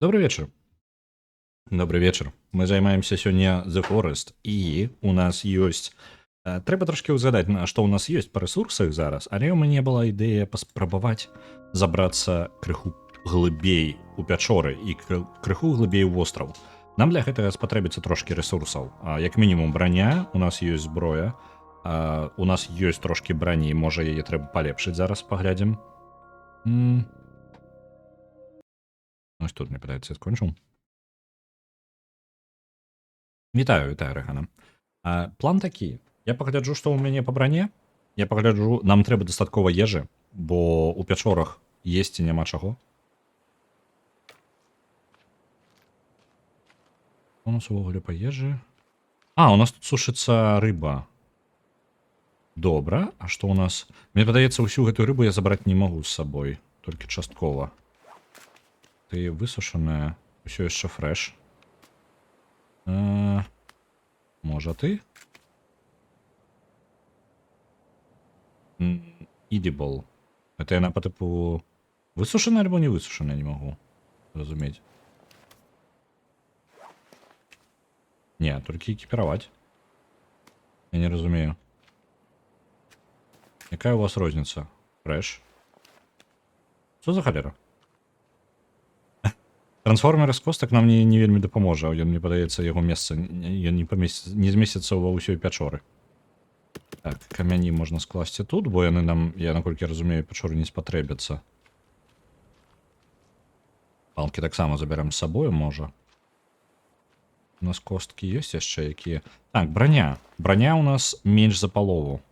Добрый вечер. Добрый вечер. Мы займаемся сёння The Forest, і у нас ёсць трэба трошки ўзгадаць, што ў нас ёсць па рэсурсах зараз, але ў мяне была ідэя паспрабаваць забрацца крыху глыбей у пячоры і крыху глыбей у востраў. Нам для гэтага спатрэбіцца трошки рэсурсаў. Як мінімум броня, у нас ёсць зброя, у нас ёсць трошки брані, можа яе трэба палепшыць, зараз паглядзім. Ось тут мне падаецца, я скончыў. Вітаю, Рэгана. План такі. Я пагляджу, што ў мяне па бране. Я пагляджу, нам трэба дастаткова ежы, бо ў пячорах есці няма чаго. У нас увогуле па ежы. У нас тут сушыцца рыба. Добра, а што ў нас? Мне падаецца, ўсю гэтую рыбу я забраць не магу з сабой, толькі часткова. Ты высушаная, усё яшчэ фрэш. Можа ты? Edible. Это яна по типу высушана альбо не высушана, не могу разумець. Не, толькі экіпіраваць. Я не разумею. Якая у вас розніца? Фрэш? Што за халера? Трансформер з костак нам не вельмі дапаможа. Ён, мне падаецца, яго месца не змесціцца ва ўсёй пячоры. Так, камяні можна скласці тут, бо яны нам, я наколькі разумею, пячоры не спатрэбяцца. Палкі таксама забярам з сабою, можа. У нас косткі ёсць яшчэ якія. Так, броня. Броня у нас менш за палову.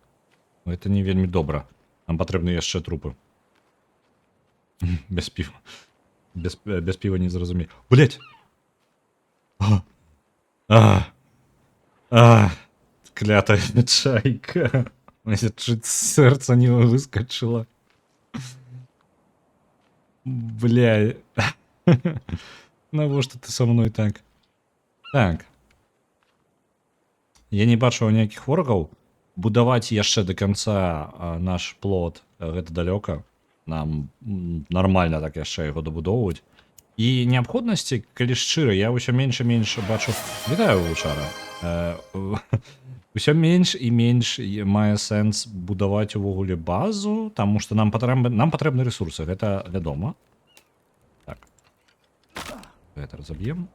Гэта не вельмі добра. Нам патрэбны яшчэ трупы. Без піва. Без пива не зразумею. Блять! Клятая чайка. Мне чуть сердце не выскочило. Бля. Навошта ты со мной так? Так. Я не бачу ніякіх ворагаў. Будаваць яшчэ до конца наш плот гэта далёка. Нам нормально так яшчэ яго дабудоўваць. І неабходнасці, калі шчыра, я ўсё менш і менш бачу. Вітаю, Вучара. Усё менш і менш мае сэнс будаваць увогуле базу, таму што нам патрэбны рэсурсы, гэта вядома. Так. Гэта разаб'ем.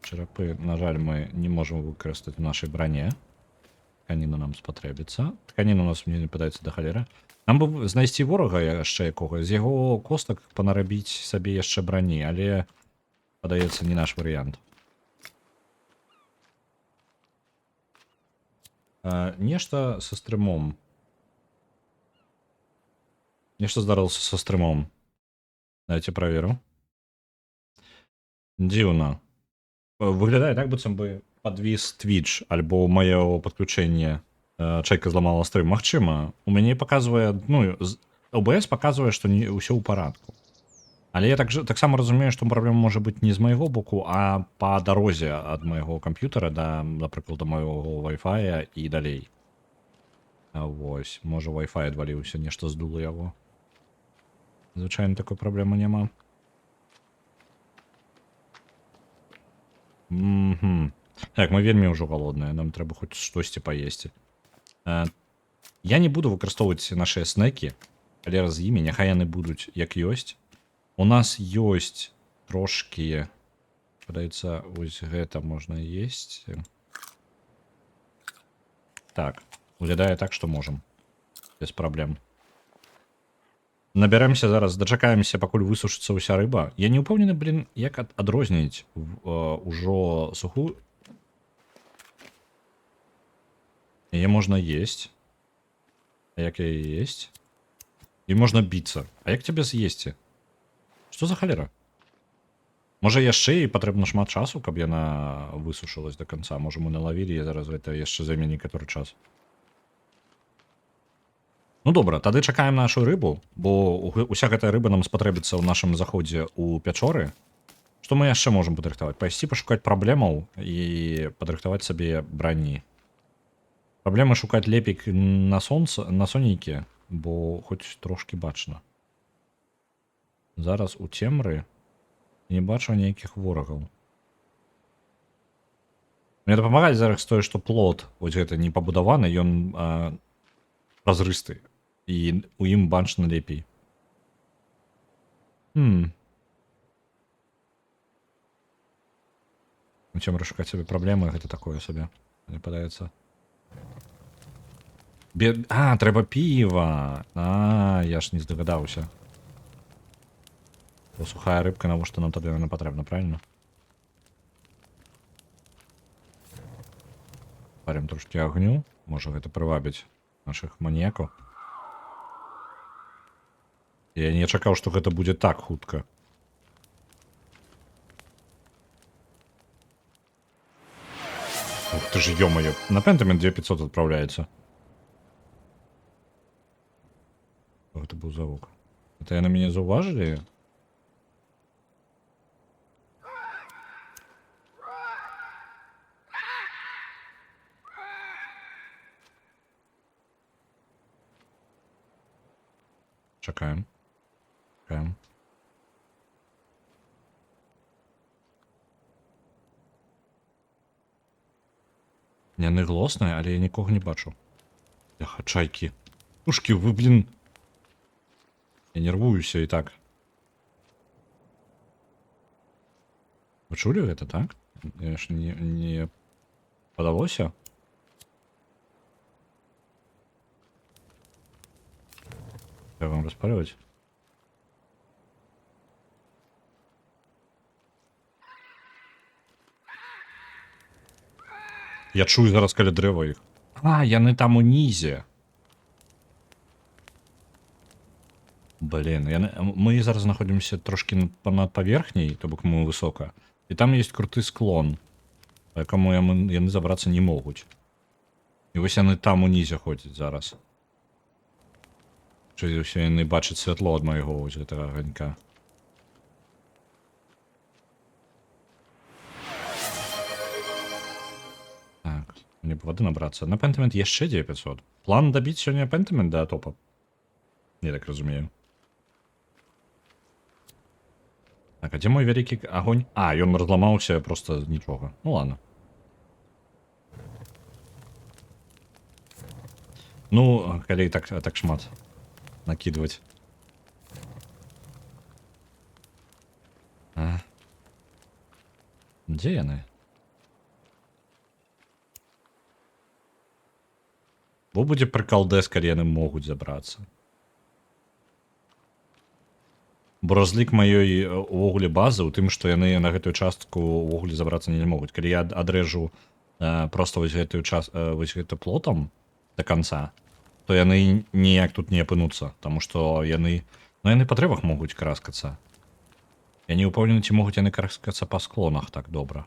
Чарапы, на жаль, мы не можам выкарыстаць у нашай броне. Тканіна нам спатрэбіцца. Тканіна у нас, мне не падаецца, да халера. Нам бы знайсці ворага яшчэ якога, з яго костак панарабіць сабе яшчэ брані, але, падаецца, не наш варыянт. Нешта са стрымом. Нешта здарылася са стрымом. Давайте праверу. Дзіўна. Выглядае так, быццам бы падвіс Twitch, альбо маё падключэнне. Чайка зламала стрым. Магчыма, у мяне паказвае, OBS паказвае, што ўсё ў парадку. Але я таксама разумею, што праблема можа быць не з майго боку, а па дарозе ад майго камп'ютара да, напрыклад, да майго Wi-Fi і далей. Вось, можа Wi-Fi адваліўся, нешта здула яго. Звычайна такой праблемы няма. Так, мы вельмі ўжо галодныя, нам трэба хоць штосьці паесці. Я не буду выкарыстоўваць нашыя снекі, але з імі няхай яны будуць як ёсць. У нас ёсць трошкі, падаецца, вось гэта можна есці. Так, выглядае так, што можам. Без праблем. Набярэмся зараз, дачакаемся, пакуль высушыцца ўся рыба. Я не ўпэўнены, як адрозніць ужо сухую. Яе можна есть. А як яе есть? І можна біцца. А як цябе з'есці? Што за халера? Можа яшчэ і патрэбна шмат часу, каб яна высушылась до конца. Можа мы налавілі, і зараз гэта яшчэ займе некаторы час. Ну добра, тады чакаем нашу рыбу, бо уся гэтая рыба нам спатрэбіцца ў нашым заходзе ў пячоры. Што мы яшчэ можам падрыхтаваць? Пайсці пашукаць праблемаў і падрыхтаваць сабе брані. Праблема шукаць лепік на сонейкі, бо хоць трошки бачна. Зараз у цемры Не бачу ніяких ворогаў. Мне дапамагаць зараз тое, што плот вось гэта не пабудаваны, ён празрысты. І у ім бачна лепей. Чым расшукаць сабе праблемы, гэта такое сабе. Мне падаецца. Трэба піва. Я ж не здагадаўся. Сухая рыбка, навошта нам тады яна патрэбна, правильно? Парим трошки агню. Можа гэта прывабіць нашых маньякаў. Я не чакаў, што гэта будзе так хутка. Ух ты ж, ё-моё. На Pentiment 2500 адпраўляецца. Гэта быў завук. Это яны мяне заўважылі? Чакаем. Чакаем. Яны глосныя, але я нікога не бачу. Ляха, чайкі. Ушкі, вы, блін. Я нервуюся і так. Вы чулі гэта, так? Я ж не падалося? Трэба вам распаліваць? Я чую зараз каля дрэва іх. Яны там унізе. Блин, мы зараз знаходзімся трошки над паверхняй, то бок мы высока. І там есть круты склон, па якому яны забрацца не могуць. І вось яны там унізе ходзяць зараз. Чуць усе яны бачаць святло ад майго вось гэтага аганька. Так, мне б вады набрацца. На Pentiment яшчэ 9500. План дабіць сёння Pentiment да топа. Я так разумею. Так, а дзе мой вялікі агонь? Ён разламаўся просто з нічога. Ну ладно. Ну, калі так шмат накидваць. Дзе яны? Бо будзе прыкалдэс, калі яны могуць забрацца. Бо разлік маёй увогуле базы ў тым, што яны на гэтую частку увогуле забрацца не могуць. Калі я адрэжу просто вось гэта плотам до конца, то яны ніяк тут не апынуцца, таму што яны па дрэвах могуць караскацца. Я не ўпэўнены, ці могуць яны караскацца па склонах так добра.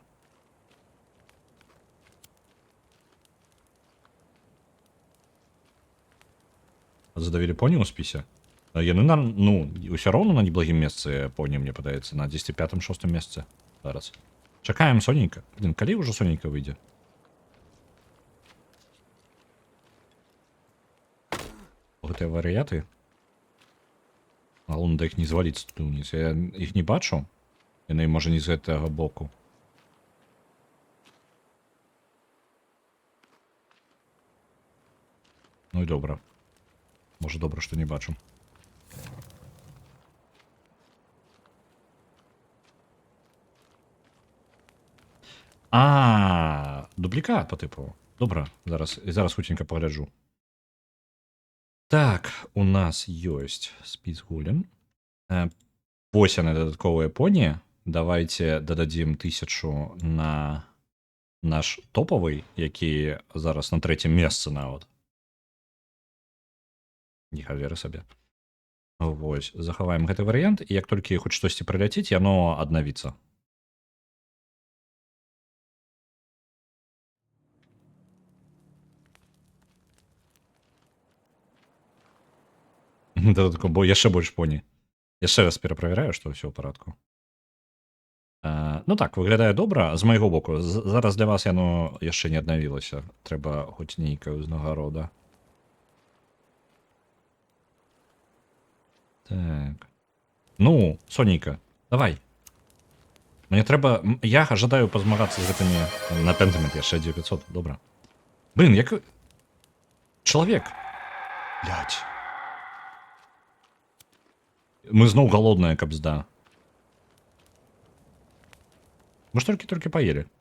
Задавілі поні ў спісе? Яны ўсё роўна на неблагім месцы, поні, мне падаецца, на 10-5-6 месцы зараз. Чакаем сонейка. Блин, калі ўжо сонейка выйдзе? Гэтыя варыяты? Галоўна да іх не зваліцца тут уніз. Я іх не бачу. Яны, можа, не з гэтага боку. Ну і добра. Можа, добра, што не бачу. Дублікат по типу. Добра, зараз хутенька пагляджу. Так, у нас ёсць спіс гулін. Вось яны дадатковыя поні. Давайте дададзім 1000 на наш топавый, які зараз на 3-м месцы нават. Ніхай веры сабе. Вось, захаваем гэты варыянт, і як толькі хоць штосьці прыляціць, яно аднавіцца. Дадатково, бо яшчэ больш поні. Яшчэ раз пераправяраю, што ўсё ў парадку. Ну так, выглядае добра. З майго боку. Зараз для вас яно яшчэ не аднавілася. Трэба хоць нейкая ўзнагарода. Так. Ну, Сонейка, давай. Мне трэба... Я жадаю пазмагацца з гэтымі... На пентамент яшчэ 900, добра. Блин, як... Чалавек! Блядь. Мы зноў галодныя, каб зда. Мы ж толькі паелі.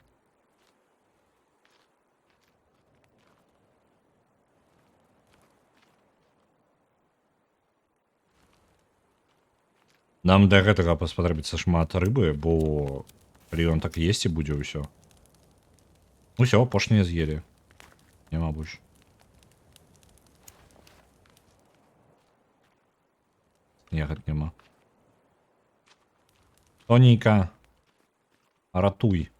Нам да гэтага паспатрэбіцца шмат рыбы, бо ён так есці будзе ўсё. Усё, апошнія з'елі. Няма больш. Ягад няма. Тоненька. Ратуй.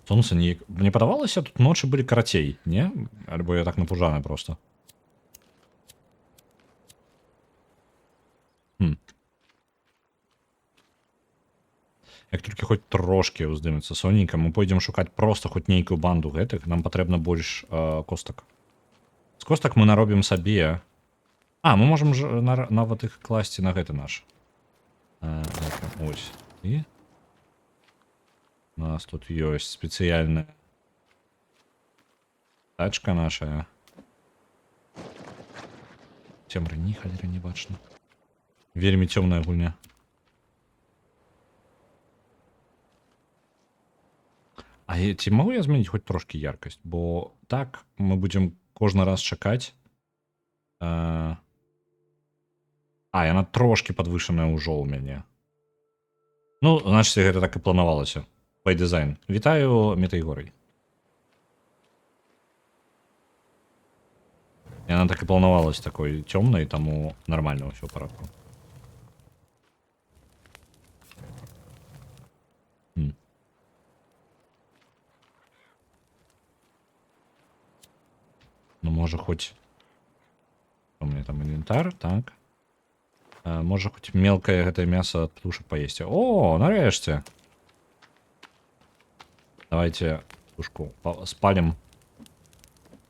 Сонца неяк... Мне падавалася, тут ночы былі карацей, не? Альбо я так напужаны просто. Як толькі хоць трошкі ўздымецца соненька, мы пойдзем шукаць просто хоць нейкую банду гэтых, нам патрэбна больш костак. З костак мы наробім сабе. А, мы можам нават іх класці на гэты наш. Ось. І у нас тут ёсць спецыяльная тачка наша. Цемры ні халеры не бачна. Вельмі цёмная гульня. А ці магу я змяніць хоць трошкі яркасць? Бо так мы будзем кожны раз чакаць. Яна трошкі падвышаная ўжо ў мяне. Ну, значыць, гэта так і планавалася. Пай-дызайн. Вітаю, Метайгорый. Яна так і планавалася такой цёмнай, таму нармальна ўсё ў парадку. Ну, можа, хоць... У меня там інвентар, так. Можа, хоць мелкае гэтае мяса ад птушак паесці. О, нарэшце! Давайте тушку спалим.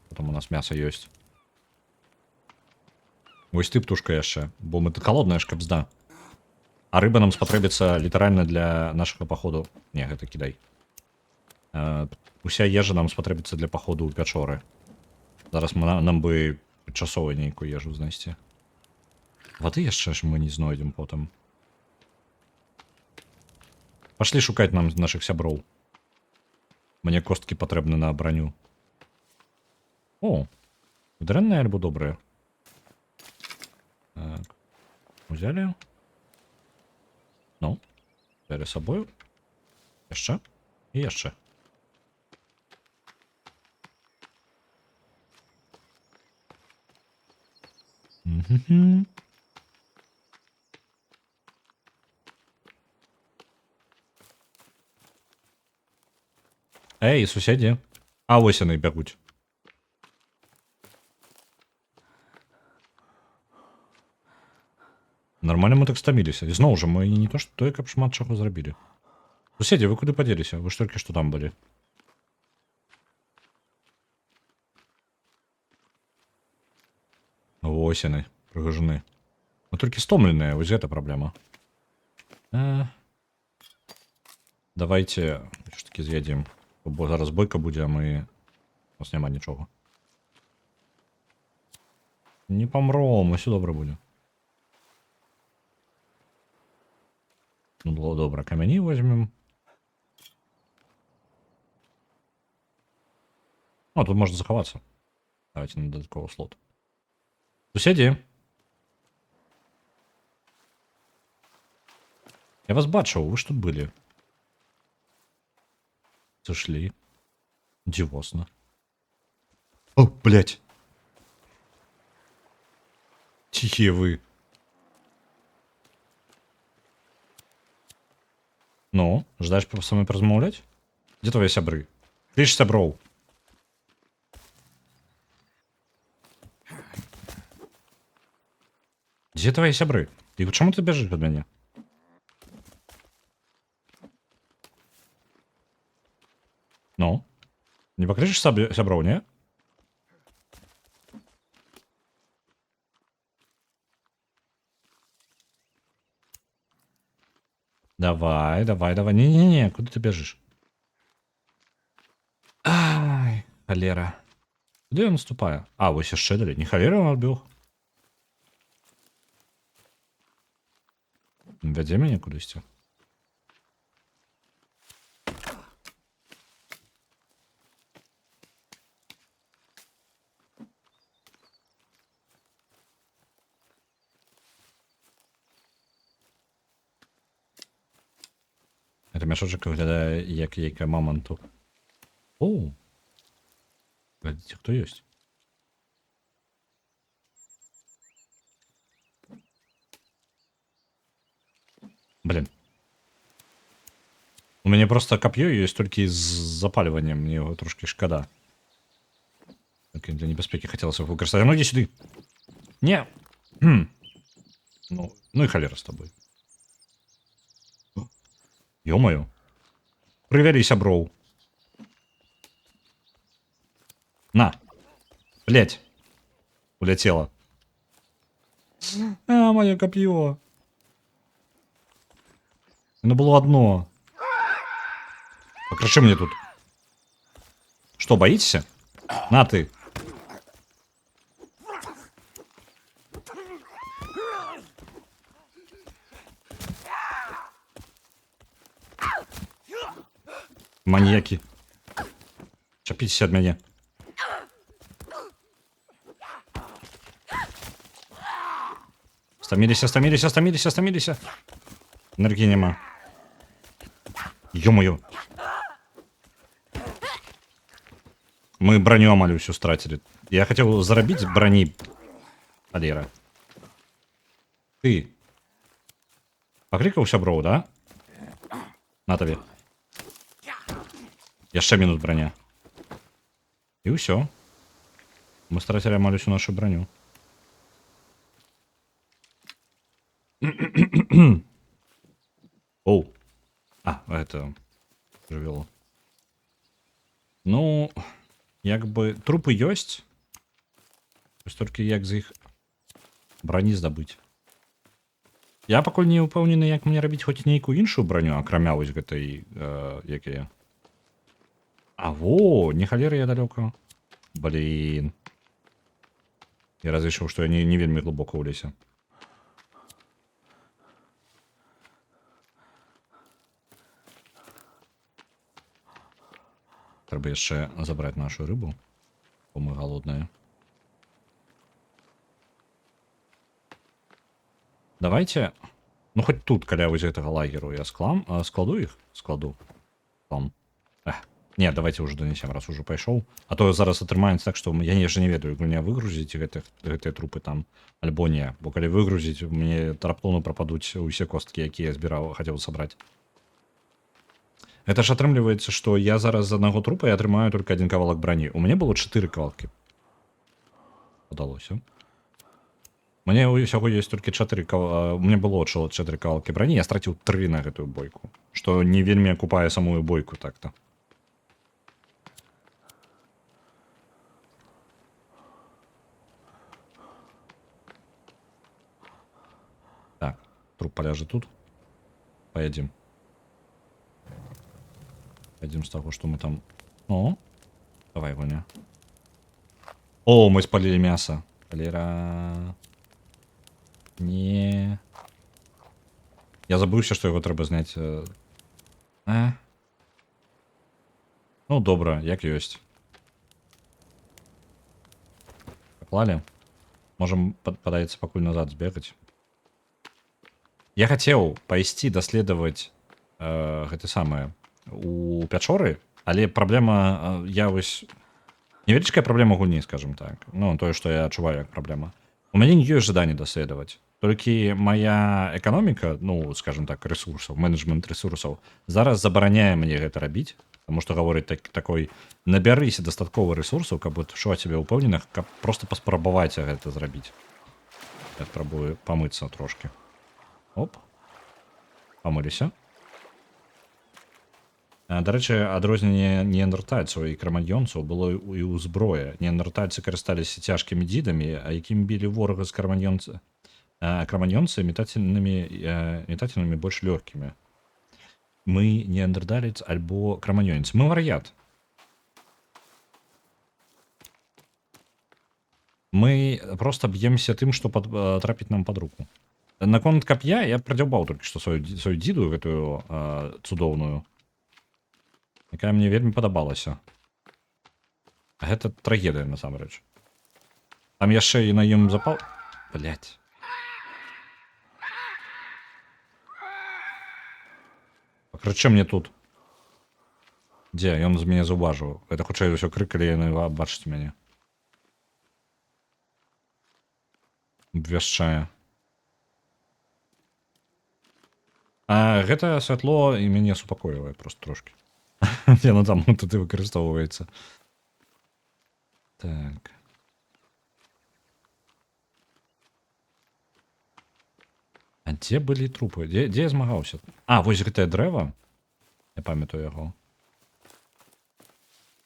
Потом у нас мясо ёсць. Вось ты, птушка, яшчэ. Бо мы тут холодная ж кабзда. А рыба нам спатрэбіцца літаральна для нашага паходу. Не, гэта кідай. Уся ежа нам спатрэбіцца для паходу ў пячоры. Зараз нам бы часова нейкую ежу знайсці. Вады яшчэ ж мы не знойдзем потым. Пашлі шукаць нам нашых сяброў. Мне косткі патрэбны на броню. О, дрэнныя альбо добрыя. Так. Узялі. Ну, взяли з собою. Яшчэ. І яшчэ. Эй, суседзі. А вось яны бягуць. Нормально мы так стаміліся. І зноў жа, мы не то, што тое, каб шмат чаго зрабілі. Суседзі, вы куды падзеліся? Вы ж толькі што там былі. Вось яны, прыгажуны. Мы толькі стомленыя, вось гэта праблема. Давайте ўсё-таки з'едзем. Бо зараз бойка будзе, а мы... У нас няма нічога. Не памром, усё добра будзе. Ну, добра, камяні возьмем. О, тут можна захавацца. Давайте на дадатковы слот. Суседзі. Я вас бачыў, вы ж тут былі. Зашли. Дивосно. О, блядь. Тихие вы. Ну, ждаешь со мной поразмаўляць? Где твои сябры? Кліч сяброў. Где твои сябры? И чаму ты бежишь от меня? Ну? Не пакрычыш сяброў, не? Давай, давай, давай. Не-не-не, куда ты бежишь? Ай, холера. Куды я наступаю? А, вось яшчэ далей. Не холера ён адбег. Вядзе мяне кудысьці. Это мяшочак выглядае як яйка маманту. О! Глядзіце, хто ёсць. Блин. У мяне просто кап'ё ёсць толькі з запальваннем, мне яго трошкі шкада. Так, для небяспекі хацелася б выкарыстаць. Ну, ідзі сюды. Не. Ну і халера з тобой. Ё-моё. Прывялі сяброў. На. Блять. Улетела. А, моё копье. Оно было одно. Покрыши мне тут. Что, боитесь? На ты. Маньяки. Чапитесь от меня. Стамились. Энергии нема. Ё-моё. Мы броню амаль всю стратили. Я хотел заробить брони. Алера. Ты. Покликался, бро, да? На тебе. Яшчэ минут броня. И все. Мы стратили амаль всю нашу броню. Оу. А, это жывёло. Ну, як бы трупы ёсць. Толькі як з іх брані здабыць. Я пакуль не ўпэўнены, як мне рабіць хоць нейкую іншую броню, акрамя вось гэтай, як я. А во, не халера я далёка. Блин. Я разлічыў, што я не вельмі глыбока ў лесе. Трэба яшчэ забраць нашу рыбу, бо мы голодныя. Давайте, ну хоть тут, каля вось гэтага лагеру я складу іх? Складу. Там. Не, давайте уже донесем, раз уже пайшоў. А то зараз атрымаецца так, што я яшчэ не ведаю, мне выгрузіць гэтыя трупы там, альбо не. Бо калі выгрузіць, мне раптоўна прападуць усе косткі, якія я збіраў, хацеў сабраць. Это ж атрымліваецца, што я зараз з аднаго трупа я атрымаю только один кавалак броні. У мяне было 4 кавалкі. Удалося. Мне ўсяго ёсць толькі 4 кавалкі. У мяне было 4 кавалкі броні, я страціў 3 на гэтую бойку. Што не вельмі акупае самую бойку так-то. Так, труп поляжет тут. Поедем. Пойдем с того, что мы там... О, давай, Ваня. О, мы спалили мясо. Валера. Не. Я забыўся, что его трэба зняць. Ну, добра, як ёсць. Поклали. Можем, подаецца, пакуль назад сбегать. Я хотел пайсці даследаваць гэта самае у пячоры, але праблема, я вось невялічкая праблема гульні, скажем так. Ну, тое, што я адчуваю як праблема. У мяне не ёсць жаданне даследаваць. Толькі моя эканоміка, ну, скажем так, ресурсаў, менеджмент ресурсаў, зараз забараняе мне гэта рабіць, таму што гаворыць такой, набярыся дастаткова ресурсаў, каб адчуваць сябе ўпэўненых, каб проста паспрабаваць гэта зрабіць. Я спрабую памыцца трошки. Оп. Помылись. До рэчы, адрозненне неандертальцаў і краманьёнцаў было і ў зброі. Неандертальцы карысталіся цяжкімі дзідамі, а якім білі ворага з краманьёнцы метательнымі больш лёгкімі. Мы неандерталец альбо краманьёнец. Мы вар'ят. Мы просто б'емся тым, што трапіць нам пад руку. Наконт кап'я я прадзяўбаў толькі што сваю дзіду гэтую цудоўную, якая мне вельмі падабалася. Гэта трагедыя насамрэч. Там яшчэ і на ім запал. Блять. Пакрычы мне тут. Дзе? Ён з мяне заўважыў. Гэта хутчэй усё крык, калі яны бачыць мяне. Абвяшчае. А гэта святло і мяне супакоівае просто трошки. Яно там тут і выкарыстоўваецца. Так. А дзе былі трупы? Дзе я змагаўся? А, вось гэтае дрэва. Я памятаю яго.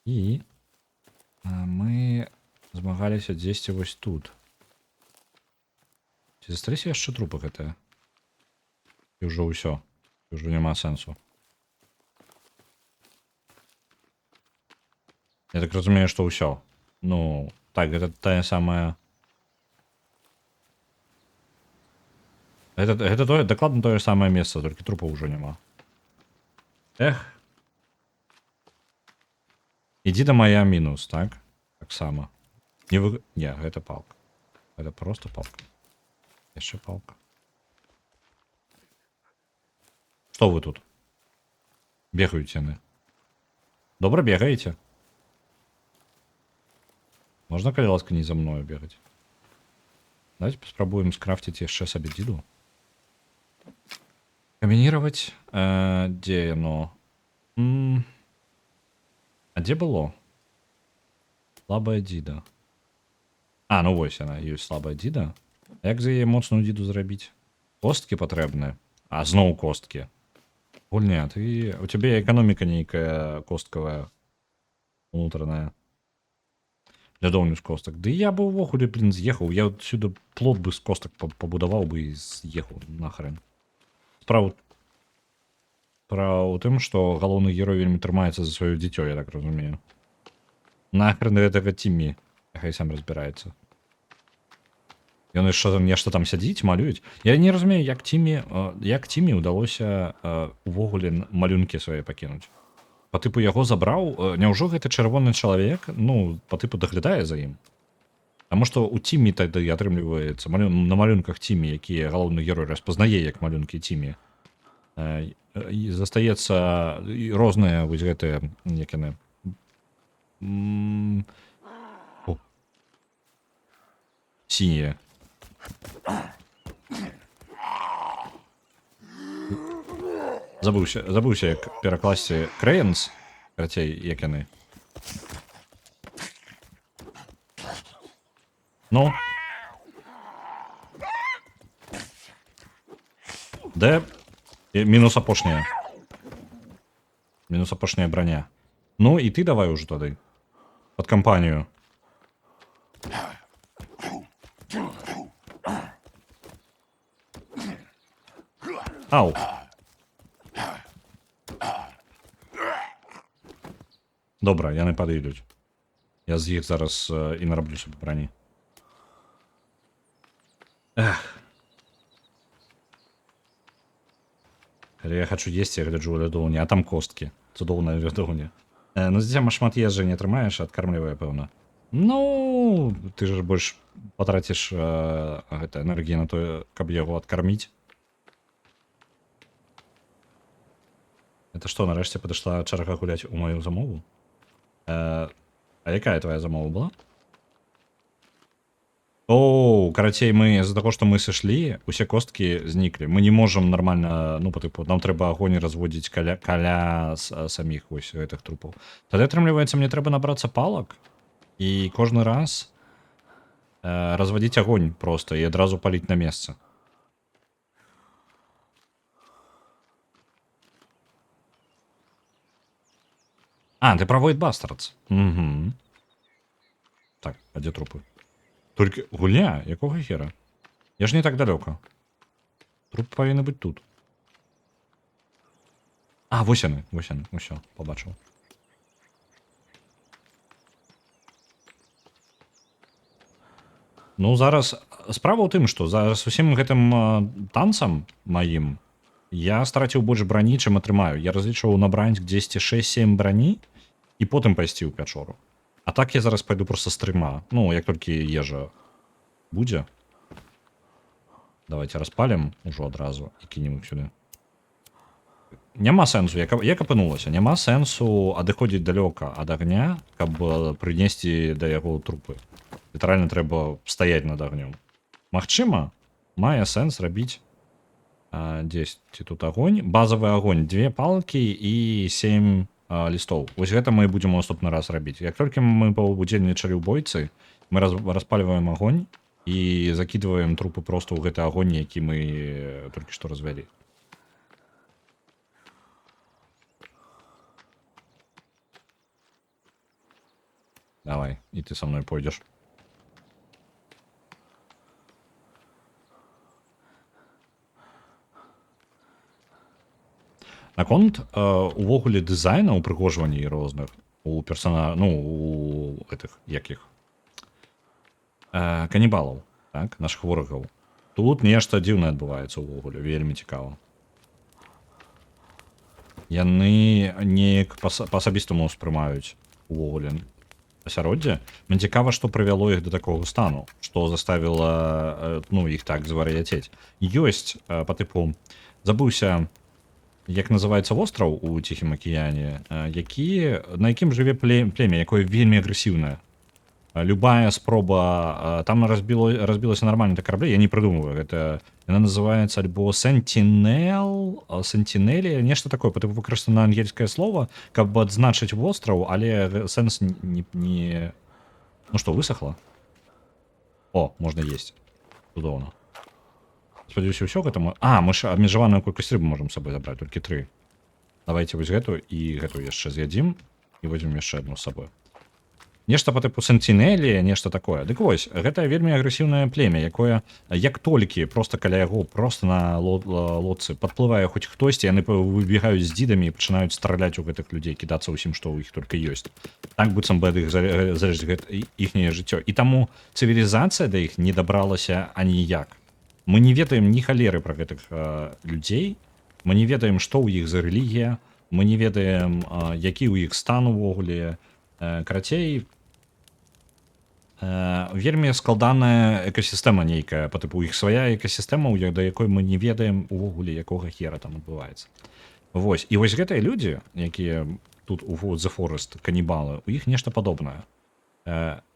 І мы змагаліся дзесьці вось тут. Ці засталіся яшчэ трупы гэтыя? І ўжо ўсё. І ўжо няма сэнсу. Я так разумею, што ўсё. Ну, так, гэта тая самая... Гэта дакладна тое самае месца, толькі трупаў ўжо няма. Эх. Ідзі да мая мінус, так? Таксама. Не, гэта палка. Гэта просто палка. Яшчэ палка. Што вы тут? Бегаюць яны. Добра бегаеце? Можна, калі ласка, не за мною бегаць? Давайте паспрабуем скрафціць яшчэ сабе дзіду. Камбінировать. Дзе яно? А дзе было? Слабая дзіда. А, ну вось яна, ёсць слабая дзіда. А як за яе моцную дзіду зрабіць? Косткі патрэбны. А, зноў косткі. Гульня, ты... У цябе эканоміка нейкая косткавая. Унутраная. Лядоўню з костак. Ды я бы увогуле, блин, з'ехаў. Я сюда плот бы з костак пабудаваў бы і з'ехаў нахрен. Справа ў тым, што галоўны герой вельмі трымаецца за сваё дзіцё, я так разумею. Нахрен гэтага Тімі. Няхай сам разбіраецца. Ён яшчэ нешта там сядзіць, малююць. Я не разумею, як Тімі ўдалося увогуле малюнкі свае пакінуць. Па тыпу яго забраў, няўжо гэты чырвоны чалавек, ну, па тыпу даглядае за ім? Таму што ў Тімі тады атрымліваецца на малюнках Тімі, якія галоўны герой распазнае як малюнкі Тімі. Застаецца розныя вось гэтыя, як яны... Сінія. Забыўся, як перакласці Крэйнс, карацей, як яны. Ну? Де? Мінус апошняя. Мінус апошняя броня. Ну, і ты давай ужо тады. Пад кампанію. Ау. Добра, яны падыдуць. Я з іх зараз і нараблю сабе брані. Эх. Калі я хачу есці, я гляджу ў лядоўні, а там косткі. Цудоўная лядоўня. Ну, з дзіцям шмат ежы не атрымаеш, адкармлівае, пэўна. Ну, ты ж больш патраціш гэта энергіі на тое, каб яго адкарміць. Это што, нарэшце падышла чарга гуляць у маю замову? А якая твоя замова была? О, карацей, мы з-за таго, што мы сышлі, усе косткі зніклі. Мы не можам нармальна, ну, па тыпу, нам трэба агонь разводзіць каля саміх вось гэтых трупаў. Тады, атрымліваецца, мне трэба набрацца палак і кожны раз разводзіць агонь проста і адразу паліць на месца. А, ты про Void Bastards. Угу. Так, а де трупи? Тільки гуля, якого хера? Я ж не так далеко. Труп повинен бути тут. А, вось яны, усё, побачив. Ну, зараз справа ў тым, што зараз усім гэтым танцам маім я страціў больш брані, чым атрымаю. Я разлічваў набраць дзесьці 6-7 брані і потым пайсці ў пячору. А так я зараз пайду просто з 3. Ну, як толькі ежа будзе. Давайте распалім ужо адразу і кінем іх сюды. Няма сэнсу, як апынулася, няма сэнсу адыходзіць далёка ад агня, каб прынесці да яго трупы. Літаральна трэба стаяць над агнём. Магчыма, мае сэнс рабіць дзесьці тут агонь. Базавы агонь, 2 палкі і 7 лістоў. Вось гэта мы будзем у наступны раз рабіць. Як толькі мы паўдзельнічалі ў бойцы, мы распальваем агонь і закидываем трупы просто ў гэты агонь, які мы толькі што развялі. Давай, и ты со мной пойдешь. Наконт увогуле дызайна упрыгожванні розных у персона, ну у гэтых якіх канібалаў, так, наших ворагаў. Тут нешта дзіўнае адбываецца ўвогуле, вельмі цікава. Яны неяк па-асабістаму ўспрымаюць увогуле асяроддзе. Мне цікава, што прывяло іх да такога стану, што заставіла ну іх так звар'яцець. Ёсць па тыпу, забыўся, як называецца востраў у Ціхім акіяне, на якім жыве племя, якое вельмі агрэсіўнае. Любая спроба, там разбілася нармальна так караблі, я не прыдумываю, гэта яна называецца альбо сентинелі, нешта такое, потому выкарыстана ангельскае слово, каб адзначыць востраў, але сэнс не... Ну што, высохла? О, можна есць. Цудоўна. Спадзяюся, ўсё гэта мы... А, мы ж абмежаваную колькасць рыбы можам з сабой забраць, толькі 3. Давайте вось гэту і гэту яшчэ з'ядзім і возьмем яшчэ адну з сабой. Нешта па тыпу сентинелі, нешта такое. Дык вось, гэта вельмі агрэсіўнае племя, якое, як толькі проста каля яго, проста на лодцы падплывае хоць хтосьці, яны выбегаюць з дзідамі і пачынаюць страляць у гэтых людзей, кідацца ўсім, што ў іх толькі ёсць. Так быццам бы ад іх залежыць іхняе жыццё. І таму цывілізацыя да іх не дабралася аніяк. Мы не ведаем ні халеры пра гэтых людзей, мы не ведаем, што ў іх за рэлігія, мы не ведаем, які ў іх стан увогуле. Карацей, вельмі складаная экасістэма нейкая, па тыпу іх свая экасістэма, да якой мы не ведаем увогуле, якога хера там адбываецца. Вось, і вось гэтыя людзі, якія тут у The Forest, канібалы, у іх нешта падобнае.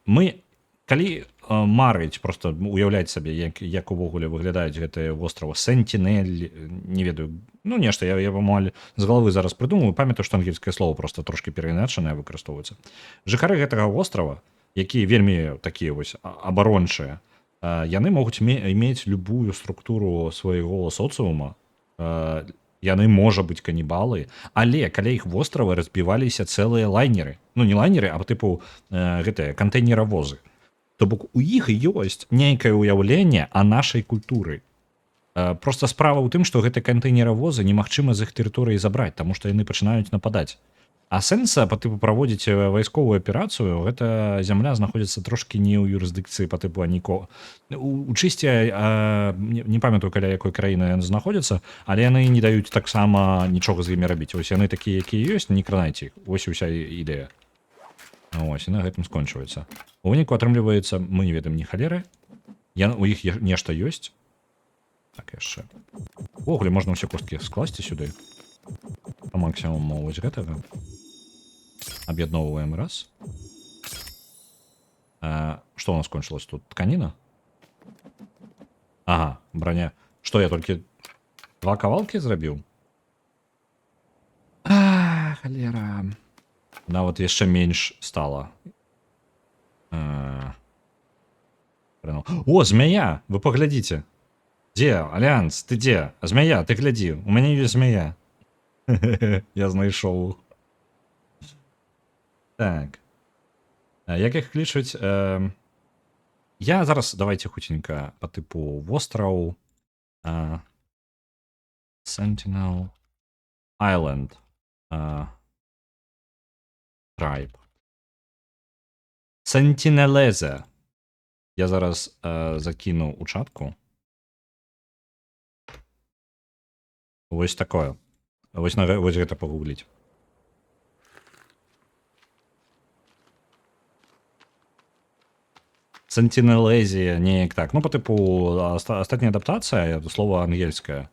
Мы, калі марыць, просто уяўляць сабе, як увогуле выглядаюць гэтыя востравы Сентинель, не ведаю, ну нешта, я амаль з галавы зараз прыдумаю, памятаю, што ангельскае слово просто трошки перайначанае выкарыстоўваецца. Жыхары гэтага вострава, якія вельмі такія вось абарончыя, яны могуць мець любую структуру свайго соцыума, яны, можа быць, канібалы, але каля іх вострава разбіваліся цэлыя лайнеры. Ну, не лайнеры, а па тыпу гэтыя кантэйнеравозы. То бок у іх ёсць нейкае ўяўленне о нашай культуры. Просто справа ў тым, што гэты кантэйнеравозы немагчыма з іх тэрыторыі забраць, таму што яны пачынаюць нападаць. А сэнса па тыпу праводзіць вайсковую аперацыю, гэта зямля знаходзіцца трошкі не ў юрысдыкцыі па тыпу аніко. У чысці, не памятаю, каля якой краіны яны знаходзяцца, але яны не даюць таксама нічога з імі рабіць. Вось яны такія, якія ёсць, не кранайце іх. Вось уся ідэя. Ось, і на гэтым скончваецца. У выніку атрымліваецца, мы не ведаем ні халеры, у іх нешта ёсць. Так, яшчэ. Увогуле, можна ўсе косткі скласці сюды. Па максімуму вось гэтага. Аб'ядноўваем раз. Што у нас кончылось тут? Тканіна? Ага, броня. Што, я толькі 2 кавалкі зрабіў? Халера. Нават яшчэ менш стала. О, змяя! Вы паглядзіце. Дзе? Альянс, ты дзе? Змяя, ты глядзі. У мяне ёсць змяя. Я знайшоў. Так. Як їх клічуть? Я зараз, давайте хутенько, по типу востраў Sentinel Island Tribe. Сентінелезе. Я зараз закину у чатку. Ось такое. Ось гэта пагугліць. Сентінелезія, неяк так. Ну, по типу, астатняя адаптацыя, слова ангельскае.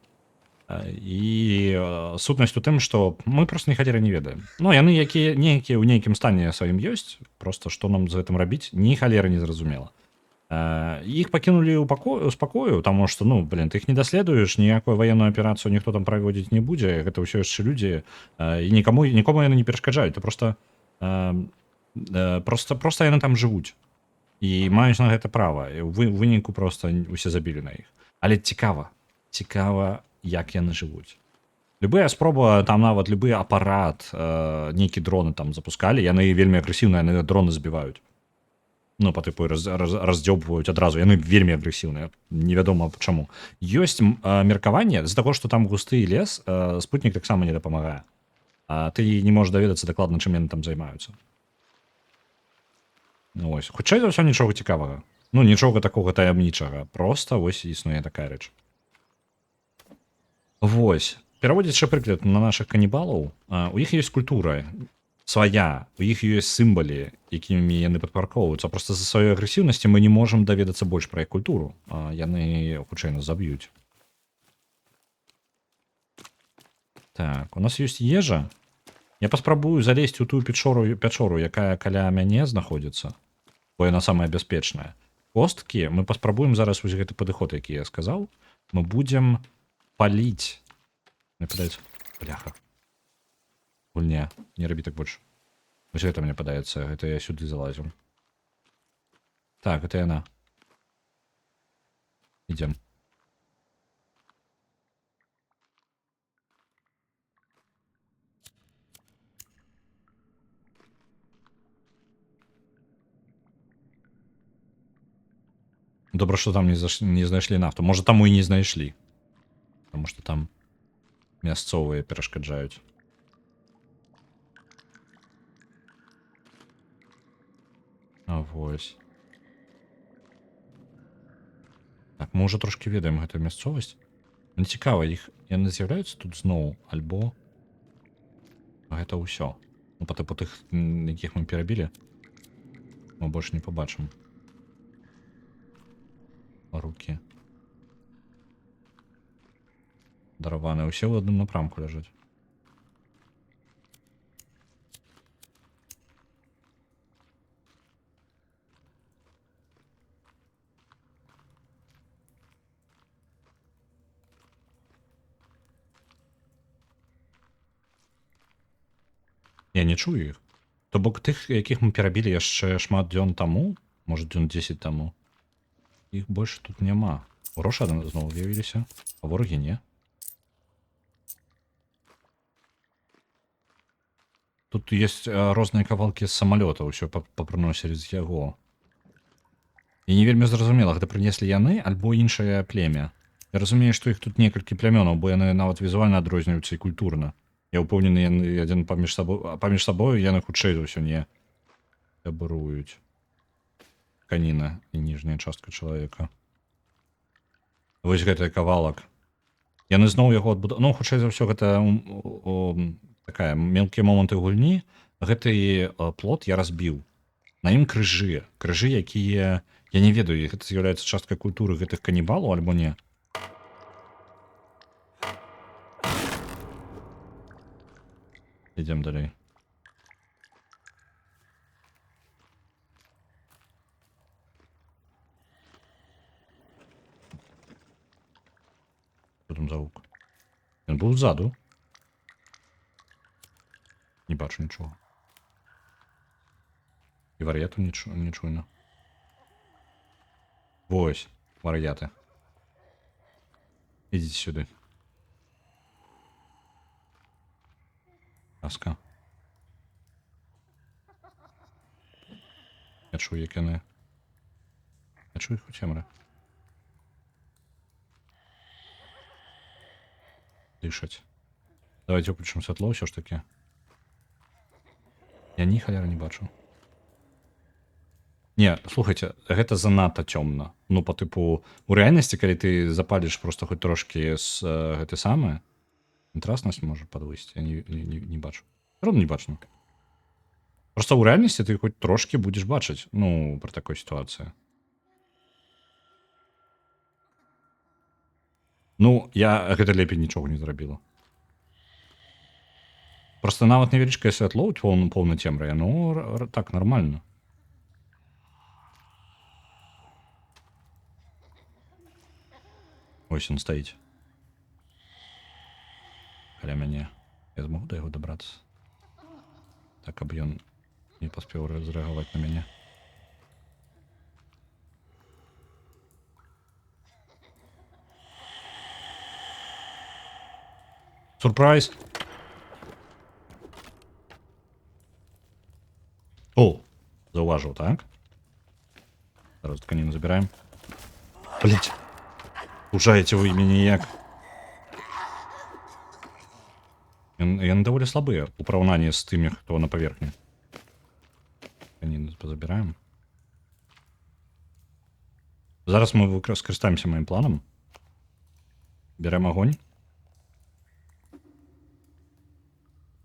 І сутнасць у тым, што мы просто не хацелі не ведаем. Ну, яны якія нейкія ў нейкім стане сваім ёсць, просто што нам з гэтым рабіць, ні халеры не зразумела. Іх пакінулі ў спакою, таму што, ну, блин, ты іх не даследуеш, ніякую ваенную аперацыю ніхто там праводзіць не будзе, гэта ўсё яшчэ людзі, і нікому яны не перашкаджаюць, просто яны там жывуць. І маюць на гэта права, і ў выніку просто усе забілі на іх. Але цікава, як яны жывуць. Любая спроба, там нават любы апарат, нейкі дроны там запускалі, яны вельмі агрэсіўныя, яны дроны збіваюць. Ну, по типу, раздзёбваюць адразу, яны вельмі агрэсіўныя, невядома чаму. Ёсць меркаванне, з-за таго, што там густы лес, спутнік таксама не дапамагае. Ты не можаш даведацца дакладна, чым яны там займаюцца. Ось. Хутчэй за ўсё нічога цікавага. Ну, нічога такога таямнічага. Проста вось існуе такая рэч. Вось. Пераводзячы прыклад на нашых канібалаў, у іх ёсць культура свая, у іх ёсць сімвалы, якімі яны падпаркоўваюцца. Проста за сваёй агрэсіўнасці мы не можам даведацца больш пра іх культуру. Яны хутчэй нас заб'юць. Так, у нас ёсць ежа. Я паспрабую залезть у тую пячору, якая каля мяне знаходзіцца, бо яна самая бяспечная. Косткі мы паспрабуем зараз вось гэты падыход, які я сказаў. Мы будзем паліць. Мне падаецца, бляха. Гульня, не рабі так больш. Вось гэта мне падаецца, гэта я сюды залазіў. Так, гэта яна. Ідзем. Добра, што там не знайшлі нафту. Можа, таму і не знайшлі. Таму што там мясцовыя перашкаджаюць. Вось. Так, мы ўжо трошкі ведаем гэтую мясцовасць. Мне цікава, яны з'яўляюцца тут зноў, альбо гэта ўсё. Ну, па тыпу тых, якіх мы перабілі, мы больш не пабачым. Рукі. Дараваныя. Усе ў адным напрамку ляжаць. Я не чую іх. То бок тых, якіх мы перабілі яшчэ шмат дзён таму, можа дзён 10 таму, іх больш тут няма. Грошы зноў з'явіліся, а ворагі не. Тут ёсць розныя кавалкі з самалёта, ўсё папрыносілі з яго. І не вельмі зразумела, гэта прынеслі яны, альбо іншае племя. Я разумею, што іх тут некалькі плямёнаў, бо яны нават візуальна адрозніваюцца і культурна. Я ўпэўнены, яны адзін паміж сабою яны хутчэй за ўсё не абруюць. Каніна і ніжняя частка чалавека. Вось гэты кавалак. Яны зноў яго адбудовалі. Ну, хутчэй за ўсё, гэта такая мелкія моманты гульні. Гэты плот я разбіў. На ім крыжы. Крыжы, якія... Я не ведаю, гэта з'яўляецца часткай культуры гэтых канібалаў, альбо не. Ідзем далей. Што там за гук? Ён быў ззаду. Не бачу нічога. І вар'яту не чуйна. Вось, вар'яты. Ідзіце сюды. Ласка. Я чую, як яны. Я чую іх у цемры. Дышаць. Давайте выключым святло ўсё ж таки. Я ні халера не бачу. Не, слухайте, гэта занадта цёмна. Ну, по тыпу, у рэальнасці, калі ты запаліш просто хоць трошки з гэтай самае, кантрастнасць можа падвысіць. Я не бачу. Ровно не бачу. Просто ў рэальнасці ты хоць трошки будзеш бачыць, ну, пры такой сітуацыі. Ну, я гэта лепей нічога не зрабіла. Просто нават невялічкае святло ў поўнай цемры, ну, так, нармальна. Ось ён стаіць. Каля мяне. Я змогу да яго дабрацца? Так, каб ён не паспеў зрэагаваць на мяне. Сурпрайз! О! Заўважыў, так? Зараз тканіну забіраем. Блять! Ужаеце вы мяне як? Яны даволі слабыя у параўнанні з тымі, хто на паверхні. Тканіну позабіраем. Зараз мы скарыстаемся маім планам. Берем огонь.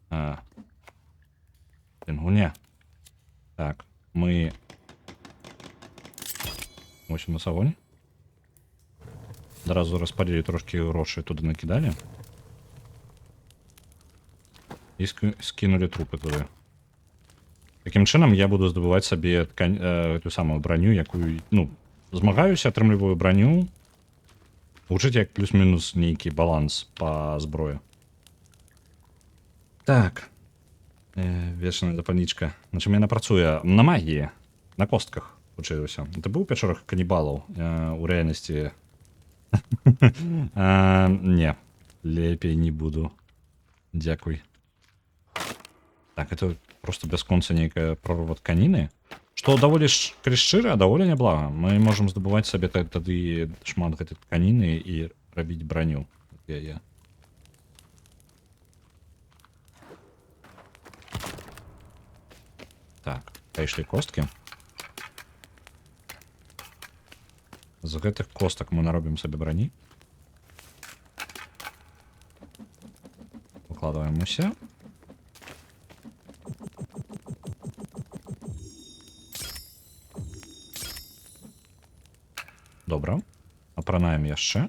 Блин, гуня. Так, мы... Ось у нас огонь. Одразу распалили трошки грошей, туди накидали. І скинули трупи туди. Таким чином я буду здобувати собі ту саму броню, яку, ну, змагаюся, атрымліваю броню. Гучить як плюс-мінус нейкий баланс по зброї. Так. Вечная запальничка. На чым яна працуе? На магіі. На костках вучыўся. Ты быў у пячорах канібалаў у рэальнасці? Не. Лепей не буду. Дзякуй. Так, это просто бясконца нейкая прорва тканіны. Што даволі, калі шчыра, даволі няблага. Мы можам здабываць сабе тады шмат гэтай тканіны і рабіць броню. Я. Так, пайшлі косткі. З гэтых костак мы наробім сабе броні. Выкладываем усе. Добра. Апранаем яшчэ.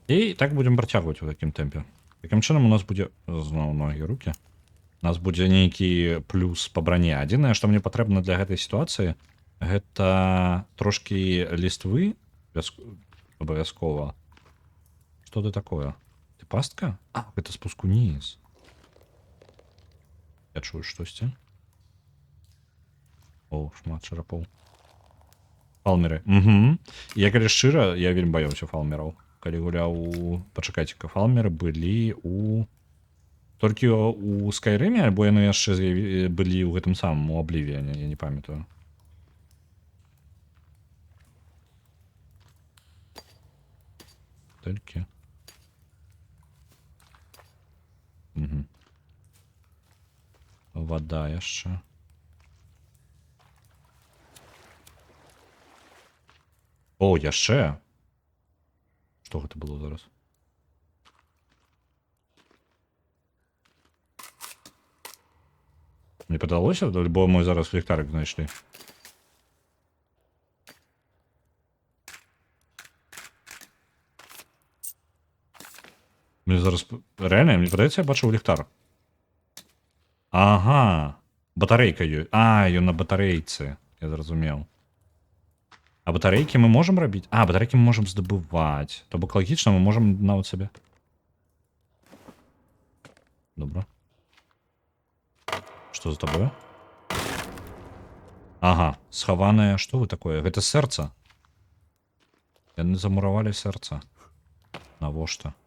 І так будем працягваць у такім тэмпе. Такім чынам у нас будзе зноў ногі рукі. У нас будзе нейкі плюс па броне. Адзінае, што мне патрэбна для гэтай сітуацыі, гэта трошкі ліствы абавязкова. Што ты такое? Ты пастка? А, гэта спуск уніз. Я чую штосьці. О, шмат чарапоў. Фалмеры. Угу. Я, калі шчыра, я вельмі баяўся фалмераў. Калі гуляў у... Пачакайце-ка, фалмеры былі у... Толькі у Скайрыме, альбо яны яшчэ былі ў гэтым самым, у Аблівіяне, я не памятаю. Толькі. Угу. Вада яшчэ. О, яшчэ? Што гэта было зараз? Мне падалося, альбо мы зараз ліхтарик знайшлі. Мне зараз... Реально, мне падаецца, я бачыў ліхтар. Ага. Батарэйка ёй. А, ён на батарэйцы. Я зразумеў. А батарейки мы можем рабіць? А, батарейки мы можем здабываць. То бок лагічна мы можем нават сабе. Добра. Што за табою? Ага, схаванае. Што вы такое? Гэта сэрца. Яны замуравалі сэрца. Навошта?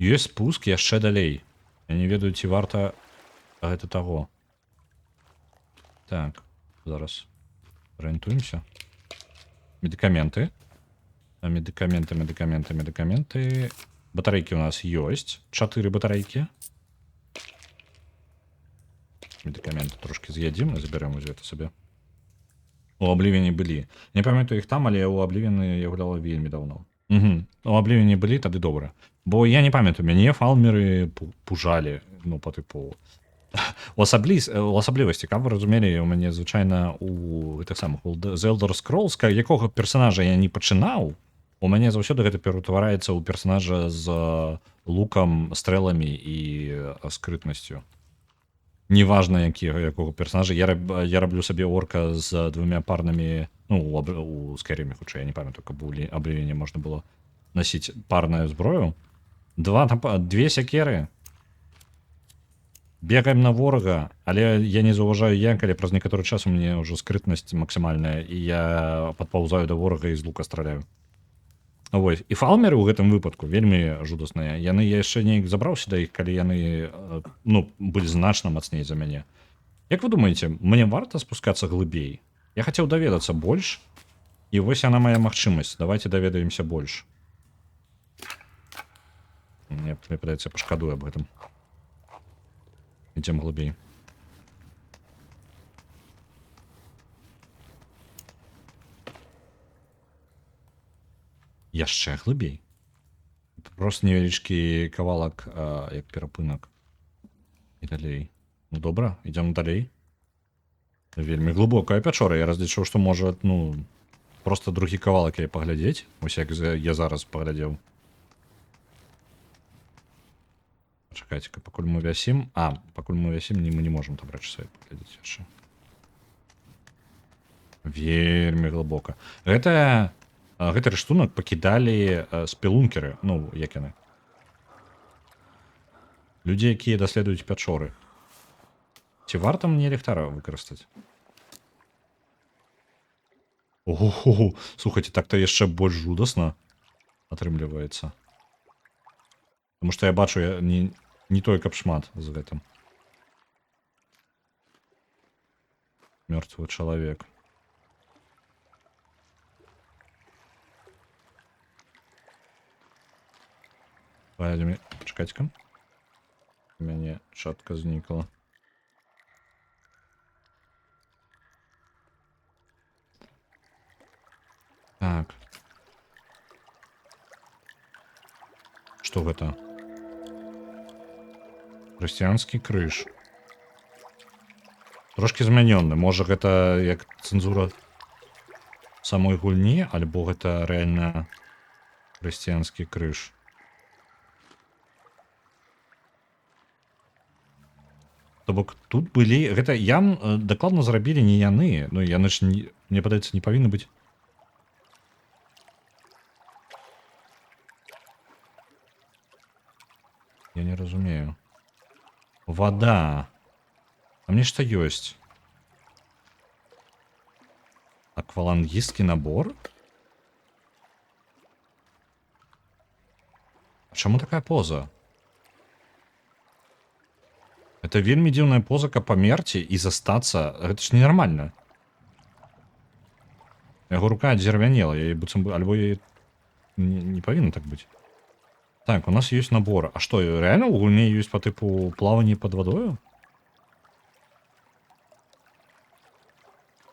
Ёсць спуск яшчэ далей. Я не ведаю, ці варта гэта таго. Так, зараз арыентуемся. Медикаменты. Медикаменты. Батарейки у нас есть. 4 батарейки. Медикаменты трошки з'їдім і заберемо звідти собі. У Обливіні былі. Не пам'ятаю їх там, але у Обливіні я гуляла вельмі давно. Угу. У Обливіні былі, тады добра. Бо я не пам'ятаю, мяне фалмеры пужалі, ну, по типу. У асаблівасці, каб вы разумелі, у мяне звычайна у гэтых самых The Elder Scrolls, якога персонажа я не пачынаў, у мяне заўсёды гэта пераўтвараецца ў персонажа з лукам, стрэламі і скрытнасцю. Неважна якога персонажа, я раблю сабе орка з 2 парнымі, ну, у Скайріме, хутчэй, я не памятаю, каб у Обливіні можна было насіць парную зброю. 2 сякеры. Бегаем на ворага, але я не заўважаю як, але праз некаторы час у мяне ўжо скрытнасць максімальная, і я падпаўзаю да ворага і з лука страляю. Вось. І фалмеры ў гэтым выпадку вельмі жудасныя. Я яшчэ неяк забраўся да іх, калі яны, ну, былі значна мацней за мяне. Як вы думаеце, мне варта спускацца глыбей? Я хацеў даведацца больш, і вось яна моя магчымасць. Давайте даведаемся больш. Мне падаецца, пашкадую аб гэтым. Ідзем глыбей. Яшчэ глыбей. Просто невялічкі кавалак, як перапынак. І далей. Ну добра, ідзем далей. Вельмі глыбокая пячора. Я разлічыў, што можа, ну, просто другі кавалак я паглядзець. Вось як я зараз паглядзеў. Чакайце-ка, пакуль мы вясім. Пакуль мы вясім, мы не можам там рэчы свае паглядзець яшчэ. Вельмі глыбока. Гэты рыштунак пакідалі спелункеры, ну, як яны. Людзі, якія даследуюць пячоры. Ці варта мне ліхтара выкарыстаць? Ого, слухайце, так-то яшчэ больш жудасна атрымліваецца. Таму што я бачу, не той, каб шмат з гэтым. Мёртвы чалавек. Чакайце-ка. У мяне чатка знікла. Так. Што гэта? Хрысціянскі крыж. Трошкі змянёны. Можа, гэта як цэнзура самой гульні, альбо гэта рэальна хрысціянскі крыж. То бок тут былі... Гэта ям дакладна зрабілі не яны. Ну, яны ж, мне падаецца, не павінны быць. Я не разумею. Вода. Там нешта ёсць. Аквалангісткі набор? А чаму такая поза? Это вельмі дзіўная поза, каб памерці і застацца. Гэта ж ненармальна. Яго рука адзервянела, альбо не павінна так быць. Так, у нас есть набор. А что, реально у гульні есть по типу плавания под водою?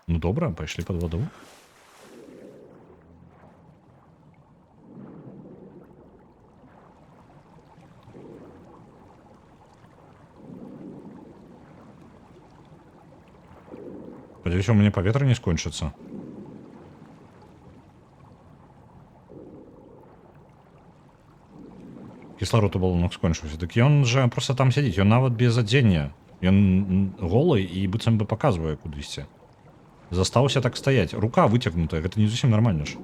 Ну добра, пошли под воду. Надеюсь, у меня паветра не скончится. Кислород у баллонах скончыўся. Дык ён жа просто там сядзіць, ён нават без адзення. Ён голы і быццам бы паказвае кудысьці. Застаўся так стаяць. Рука выцягнутая, гэта не зусім нармальна ж.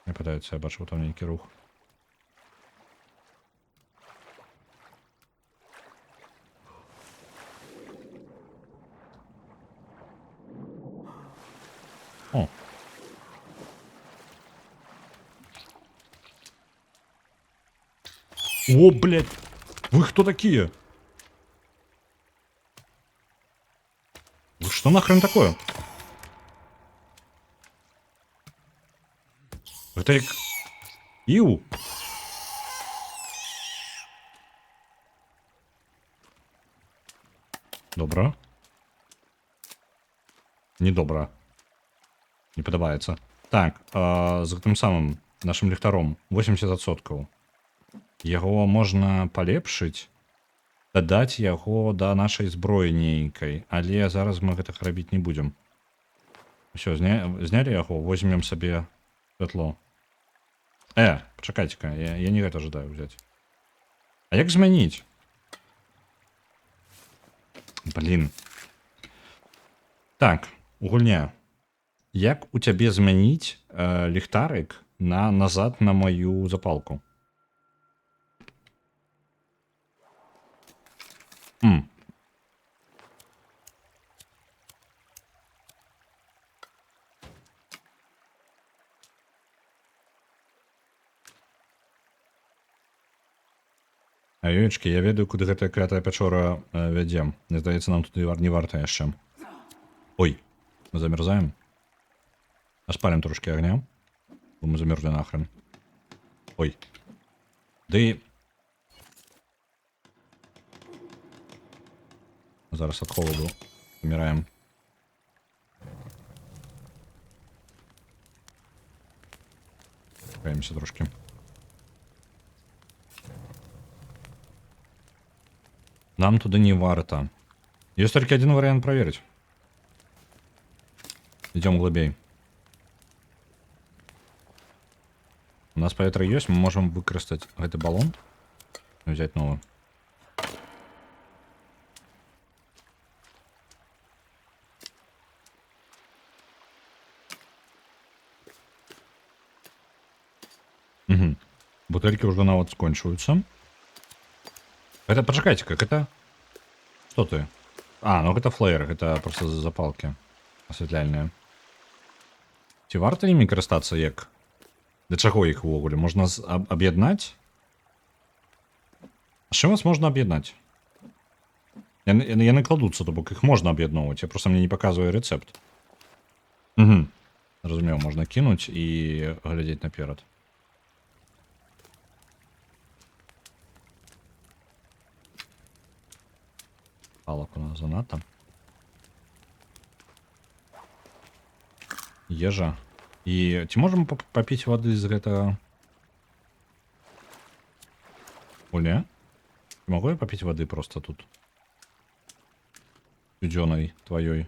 Не падаецца, я бачыў там нейкі рух. О, блядь! Вы кто такие? Вы что нахрен такое? Это як... Іу! Добра. Недобра. Не падабаецца. Так, з гэтым самым нашим ліхтаром 80%. Яго можна палепшыць, дадаць яго да нашай зброі нейкай, але зараз мы гэтага рабіць не будзем. Усё, знялі яго, возьмем сабе святло. Пачакайце-ка, я не гэта жадаю взять. А як змяніць? Блин. Так, у гульня. Як у цябе змяніць ліхтарык назад на мою запалку? Ёечкі, я ведаю, куды гэтая клятая пячора вядзе. Мне здаецца, нам тут не варта яшчэ. Ой, мы замерзаем. Аспалім трошки агня. Бо мы замерзли нахрен. Ой. Ды... Зараз ад холоду паміраем. Чакаемся трошки. Нам туда не варто. Есть только один вариант проверить. Идем глубей. У нас паветра есть, мы можем выкористать этот баллон и взять новый. Угу. Бутыльки уже навод скончиваются. Это, почекайте, как это? Что ты? Ну это флеер, это просто запалки осветляльные. Ці варта імі карыстацца як? Для чаго іх увогуле? Можна аб'яднаць? А чым вас можна аб'яднаць? Яны кладуцца, то бок іх можна аб'ядноўваць. Я просто мне не паказваю рэцэпт. Угу. Разумеў, можна кінуць і глядзець наперад. Палак у нас занадта. Ежа. І ці можам папіць вады з гэтага? Оля? Могу я попить воды просто тут? Студёной твоей.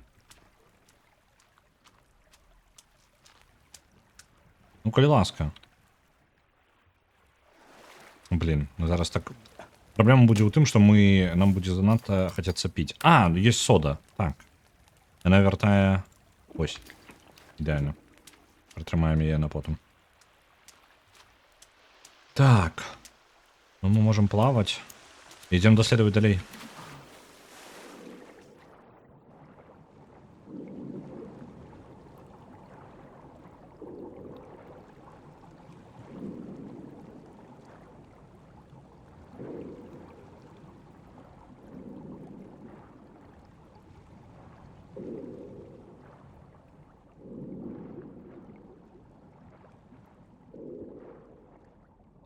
Ну, коли ласка. Блин, ну зараз так... Проблема будзе ў тым, што нам будзе занадта хацецца піць. Есть сода. Так. Яна вяртае... Ось. Ідэальна. Прытрымаем яе на потым. Так. Ну, мы можем плавать. Идем доследовать далей.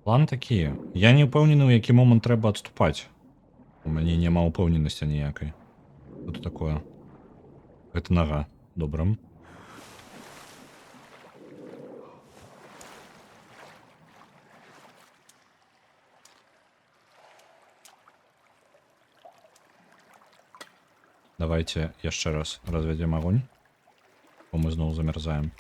План такі. Я не ўпэўнены, у які момант трэба адступаць. У мяне няма ўпэўненасці ніякай. Что такое? Гэта нага. Добра. Давайте яшчэ раз развядзем огонь. Бо мы зноў замерзаем.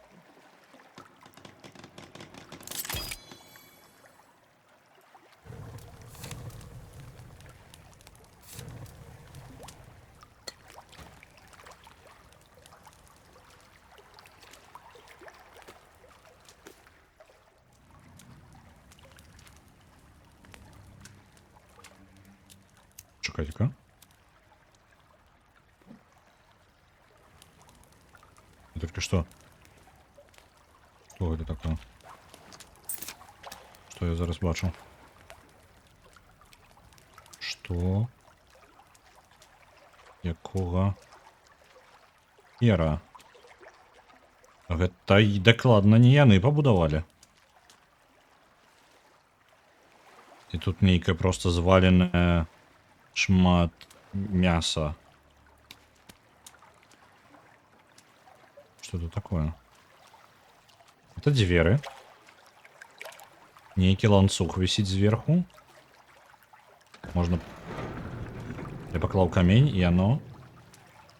Чекайте-ка. Только что? Что это такое? Что я зараз бачу? Што? Якога? Хера. Гэта і дакладна не яны пабудавалі. І тут нейкае просто зваленае шмат мяса. Что это такое? Это двери. Некий ланцуг висит сверху. Можно... Я поклал камень, и оно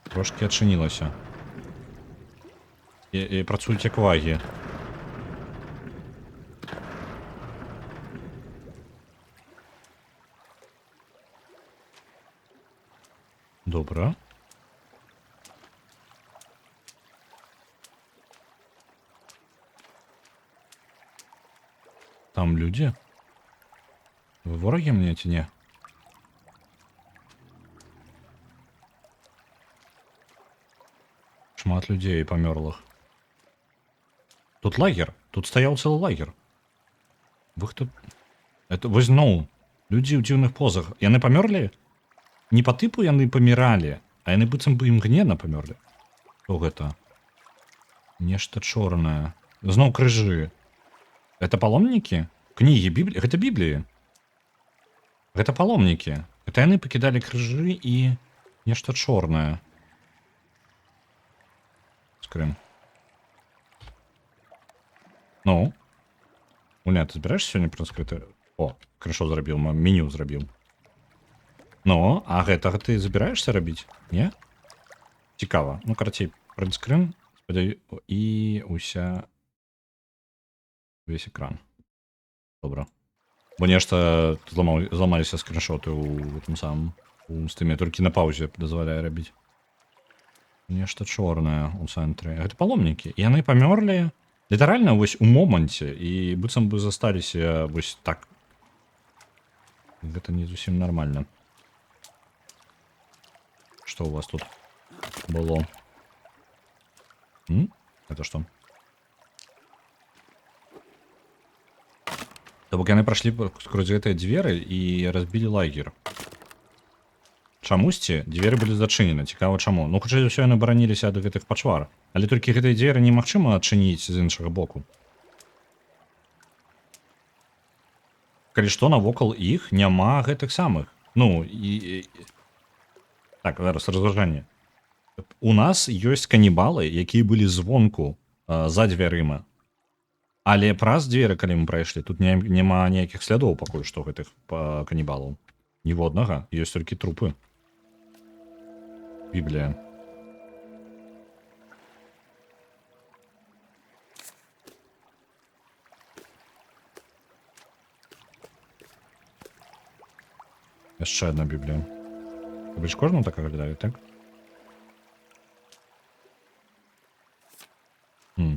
трошки отчинилось. И працують як ваги. Добре. Там люди? Вы вороги мне ці ні? Шмат людей померлых. Тут лагерь. Тут стоял целый лагерь. Вы хто? Это вось зноў. Людзі ў дзіўных позах. Яны памёрлі? Не по тыпу яны паміралі, а яны быццам бы імгненна памёрлі. Што гэта? Нешта чорнае. Зноў крыжы. Это паломнікі? Кнігі, Бібліі? Гэта Бібліі. Гэта паломнікі. Гэта яны пакідалі крыжы і нешта чорнае. Скрым. Ну? Уня, ты збіраешся сёння праскрыта? О, хорошо зрабіў, меню зрабіў. Ну, а гэтага ты забіраешься рабіць? Не? Цікава. Ну, карацей, прынтскрын, спадзяю, і уся... Весь экран. Добра. Бо нешта зламаліся скриншоты ў гэтым самым, у стыме, толькі на паўзе дазваляе рабіць. Нешта чорнае ў цэнтры. Гэта паломнікі. І яны памёрлі літаральна вось у моманце, і быццам бы засталіся вось так. Гэта не зусім нармальна. Что у вас тут было? Это что? То бок яны прайшлі скрозь гэтыя дзверы і разбілі лагер. Чамусьці дзверы былі зачынены. Цікава чаму. Ну, хутчэй за ўсё яны бараніліся ад гэтых пачвар. Але толькі гэтыя дзверы немагчыма адчыніць з іншага боку. Калі што, навокал іх няма гэтых самых. Ну, і... Так, зараз разважанне. У нас ёсць канібалы, якія былі звонку за дзвярыма. Але праз дзверы, калі мы прайшлі, тут няма ніякіх слядоў пакуль што гэтых канібалаў. Ніводнага, ёсць толькі трупы. Біблія. Яшчэ одна Біблія. Вы ж кожному так аглядалі, так? У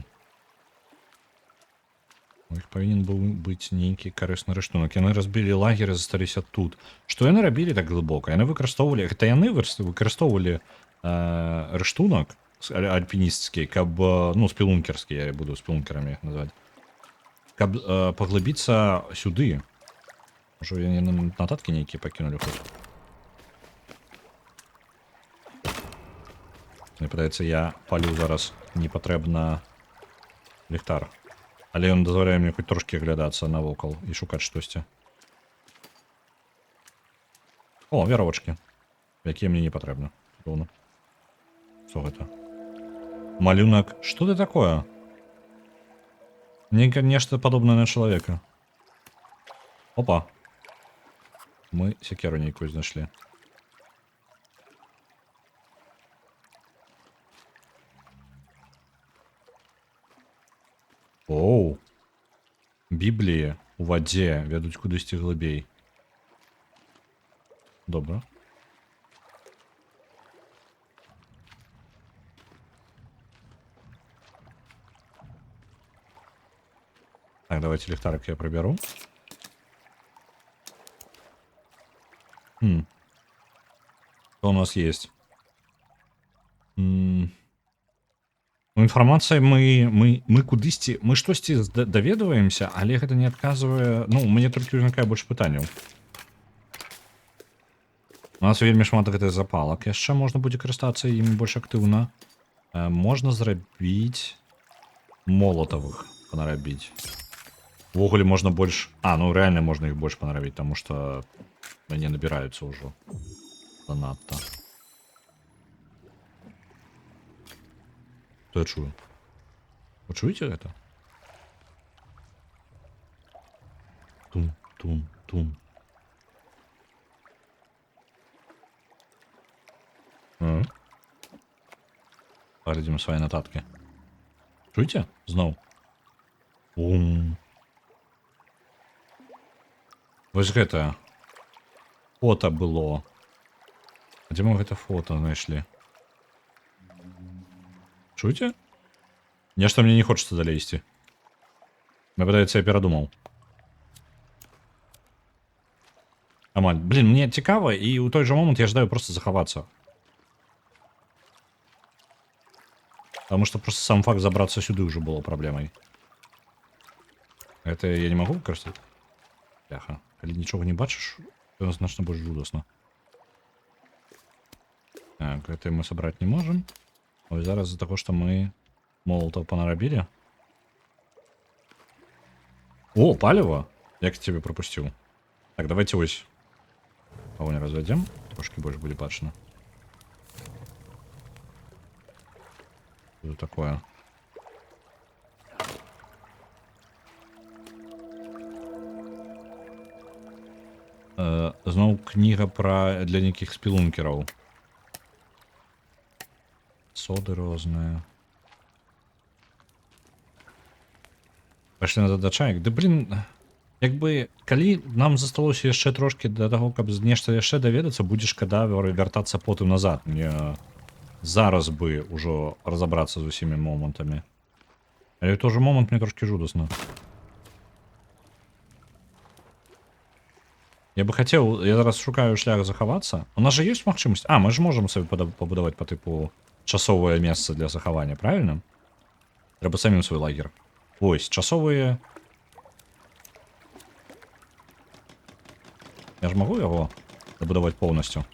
іх павінен быў быць нейкі карысны рыштунак. Яны разбілі лагер і засталіся тут. Што яны рабілі так глыбока? Яны выкарыстоўвалі... Гэта яны выкарыстоўвалі рыштунак альпінісцкі, каб... Ну, спелункерскі, я буду спелункерамі іх называць. Каб паглыбіцца сюды. Можа, яны нататкі нейкія пакінулі хоць. Мне падаецца, я палю зараз непатрэбна ліхтар. Але ён дазваляе мне хоць трошкі аглядацца навокал і шукаць штосьці. О, вяровачкі. Якія мне не патрэбны. Што гэта? Малюнак. Што ты такое? Нешта падобнае на чалавека. Опа. Мы секеру нейкую знайшлі. Оу. Бібліі у вадзе вядуць кудысьці глыбей. Добра. Так, давайте ліхтарик я приберу. Что у нас есть? Ну, інфармацыя мы кудысьці, мы штосьці даведваемся, але гэта не адказвае, ну, мне толькі ўзнікае больш пытанняў. У нас вельмі шмат гэтых запалак. Яшчэ можна будзе карыстацца ім больш актыўна. Можна зрабіць молатавых панарабіць. Увогуле можна больш... ну рэальна можна іх больш панарабіць, таму што не набіраюцца ўжо занадта. Што я чую? Вы чуеце гэта? Тум-тум-тум. Паглядзім свае нататкі. Чуеце? Зноў. Вось гэта фота было. А дзе мы гэта фота знайшлі? Чуеце? Нешта мне не хочацца далей ісці. Мне падаецца, я перадумаў. Амаль. Блин, мне цікава, і ў той жа момант я жадаю просто захавацца. Потому что просто сам факт забраться сюда уже было проблемой. Это я не могу выкористать? Бляха. Коли ничего не бачишь, то значно больше жудосно. Так, это мы собрать не можем. Ой, зараз из-за того, что мы молотов понарабили. О, палево! Я к тебе пропустил. Так, давайте ось. Кого не разведем. Трошки больше будет бачно. Что такое? Знову книга про для неких спілункерів. Соди розные. Пошли на дачайк. Да блин, якби, калі нам засталося яшчэ трошки для того, каб нешта яшчэ даведацца, будзе шкада вяртацца потым назад. Мне зараз бы ўжо разобраться з усімі момантамі. Але той же момент мне трошки жудасна. Я бы хотел, я зараз шукаю шлях захавацца. У нас же есть магчымасць. Мы же можем себе побудаваць по типу часовое место для захавання, правильно? Трэба самим свой лагер. Ось, часовые. Я ж могу его добудаваць полностью.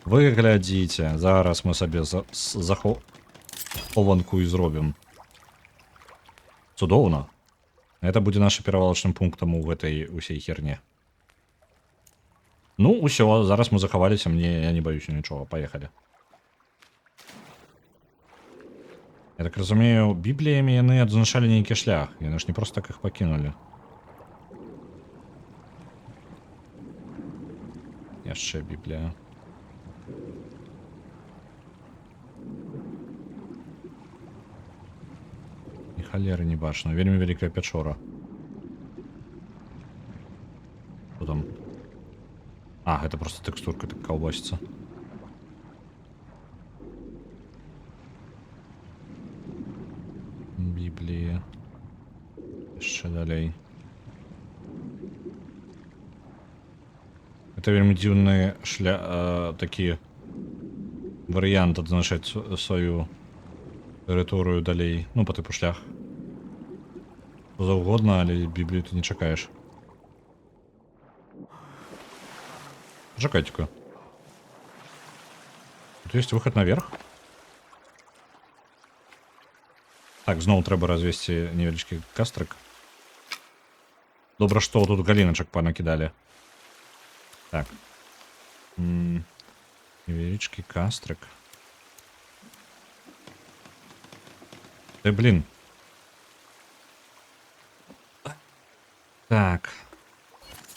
Вы глядзіце, зараз мы сабе захованку і зробім. Цудоўна. Это будзе нашим перавалочным пунктам у гэтай усей херне. Ну, усё, зараз мы захаваліся, я не боюсь нічого. Поехали. Я так разумею, бібліямі яны адзначалі нейкі шлях. Яны ж не просто так іх пакінулі. Яшчэ біблія. І халеры не бачна. Вельмі вялікая пячора. Што там? Это просто текстурка так колбасится. Библия. Еще далей. Это вельмі дзіўныя такие варианты адзначаць свою тэрыторыю далей. Ну, по типу шлях. Что заўгодна, але Библию ты не чакаешь. Чекайте-ка. Тут есть выход наверх. Так, знову треба развести невеличкий кастрик. Добре, что тут галиночек понакидали. Так. Невеличкий кастрик. Блин. Так.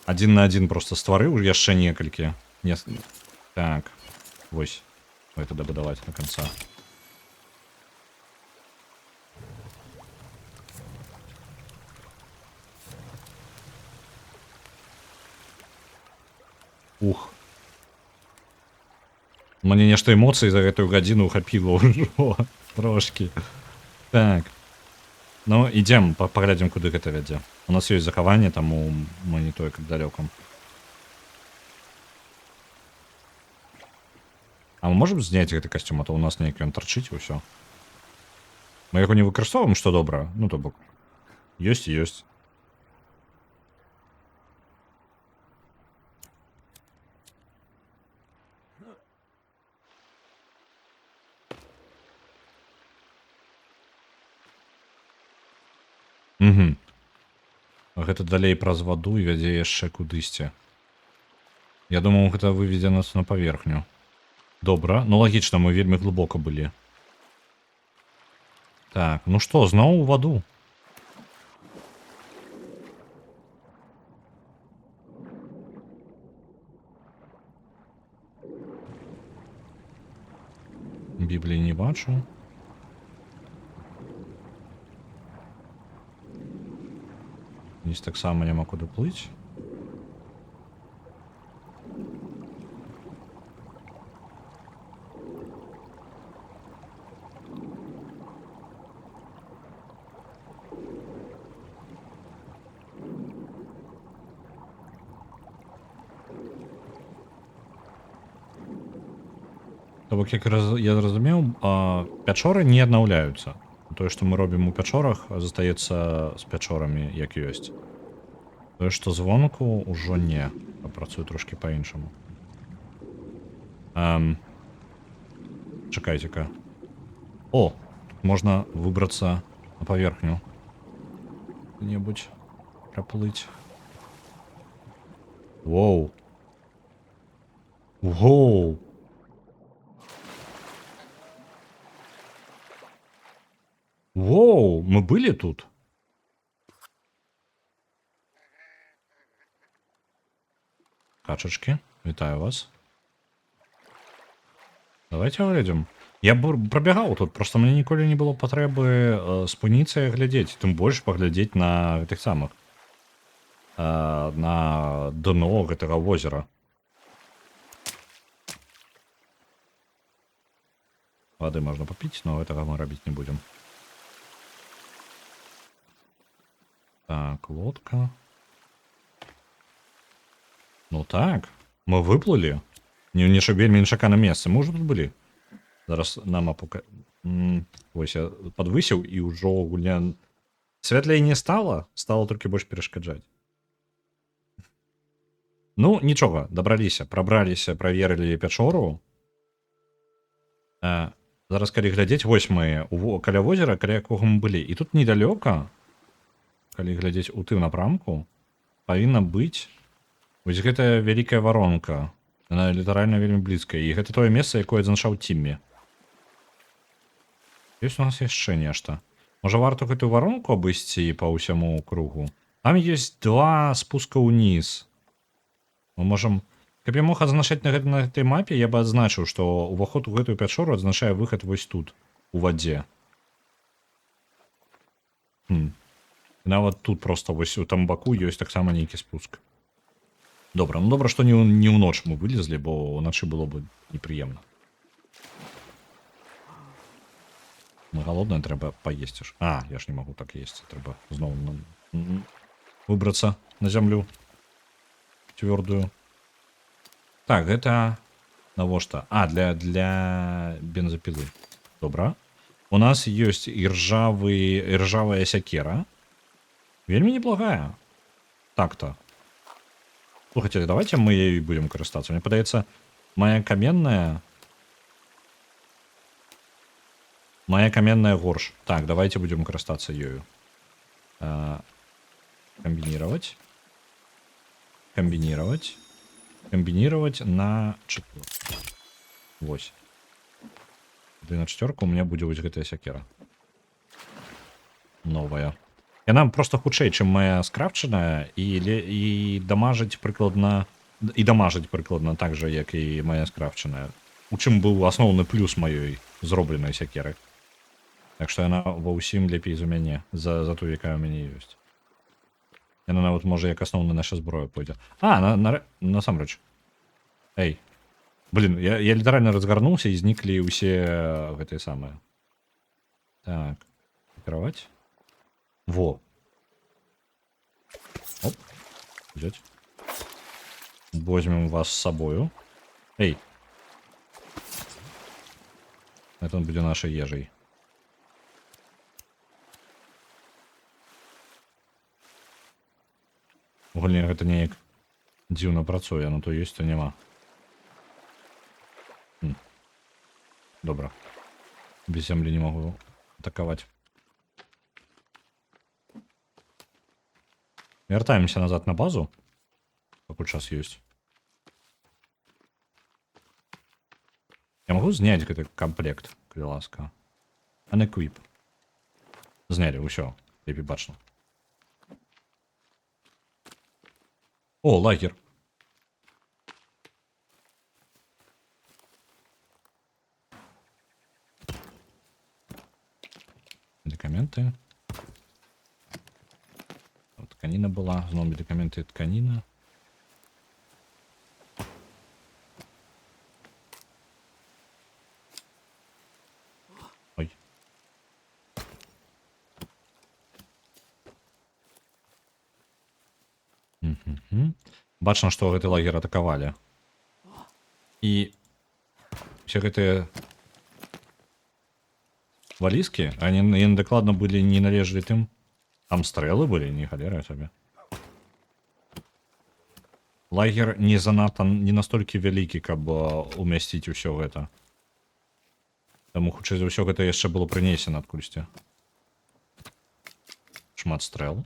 1 на 1 просто стварыў яшчэ некалькі. Так. Вось. Это добудаваць до конца. Ух. Мне нешта эмоцый за гэтую гадзіну хапіла ўжо. Трошки. Так. Ну, ідзем, паглядзім, куды гэта вядзе. У нас ёсць захаванне, таму мы не тое, как далёка. Мы можем зняць гэты касцюм, а то у нас нейкі ён тарчыць і ўсё. Мы яго не выкарыстоўваем, што добра. Ну, то бок. Ёсць і ёсць. Угу. Гэта далей праз ваду і вядзе яшчэ кудысьці. Я думаў, гэта выведзе нас на паверхню. Добра, ну лагічна, мы вельмі глыбока былі. Так, ну што, зноў у ваду. Бібліі не бачу. Здесь таксама няма куды плыць. То бок, як я зразумеў, пячоры не аднаўляюцца. Тое, што мы робім у пячорах, застаецца з пячорамі, як ёсць. Тое, што звонку, ўжо не. Працуе трошкі па-іншаму. Чакайце-ка. О! Тут можна выбрацца на паверхню. Куды-небудзь праплыць. Воу! Воу! Воу! Мы былі тут? Качачки, вітаю вас. Давайте выйдем. Я пробягаў тут, просто мне ніколі не было патрэбы спыніцца і глядзець, тым больш паглядзець на гэтых самых. На дно гэтага возера. Вады можна папіць, но гэтага мы рабіць не будзем. Так, лодка. Ну так, мы выплылі. Не вельмі нечаканым месцам. Мы ўжо тут былі. Зараз нам Вось я падвысіў і ўжо гульня святлей не стала, стала толькі больш перашкаджаць. Ну, нічога, дабраліся, прабраліся, праверылі пячору. Зараз, калі глядзець, вось мы каля возера, каля якога мы былі. І тут недалёка, калі глядзець у тым напрамку, павінна быць вось гэтая вялікая варонка. Яна літаральна вельмі блізкая. І гэта тое месца, якое адзначаў Тіммі. Ёсць у нас яшчэ нешта. Можа, варта гэтую варонку абысці па ўсяму кругу? Там ёсць 2 спуска ўніз. Мы можам... Каб я мог адзначаць на гэтай мапе, я бы адзначыў, што ўваход у гэтую пячору адзначае выхад вось тут, у вадзе. Нават тут проста вось у там баку ёсць таксама нейкі спуск. Добра, ну добра, што не ў ноч мы вылезлі, бо ўначы было бы непрыемна. Мы голодныя, трэба паесці ж. Я ж не магу так есці, трэба зноў выбрацца на зямлю цвёрдую. Так, гэта навошта? Для бензапілы. Добра. У нас ёсць іржавая сякера. Вельмі неблагая. Так-то. Слухайте, давайте мы ею будем карыстацца. Мне падаецца, моя каменная горш. Так, давайте будем карыстацца ёю. Комбинировать. Комбинировать на 4. Вось. На 4 у меня будзе вось гэтая сякера. Новая. Яна просто хутчэй, чым моя скрафчаная, і дамажыць прыкладна так же, як і моя скрафчаная. У чым быў асноўны плюс маёй зробленай сякеры. Так што яна ва ўсім лепей за мяне, за ту, якая ў мяне ёсць. Яна нават можа як асноўная наша зброя пойдзе. Насамрэч. Эй. Блин, я літаральна разгарнуўся і зніклі ўсе гэтыя самыя. Так. Кіраваць. Во. Оп. Взять. Возьмем вас с собою. Эй. Это он будет нашей ежей. Гульня, гэта неяк дзіўна працуе, но то ёсць, то няма. Добра. Без зямлі не могу атаковать. Вяртаемся назад на базу. Какой час есть. Я могу снять этот комплект, калі ласка. Unequip. Знялі, ўсё. Лепей бачно. О, лагер. Медикаменты. Вот тканина была. Знову медикаменты и тканина. Ой. Бачно, што гэты лагер атакавалі. І все гэтыя валізкі, яны дакладна былі не належалі тым. Там стрэлы былі, не халера сабе. Лагер не занадта, не настолькі вялікі, каб умясціць усё гэта. Таму, хутчэй за ўсё, гэта яшчэ было прынесена адкульсьці. Шмат стрэл.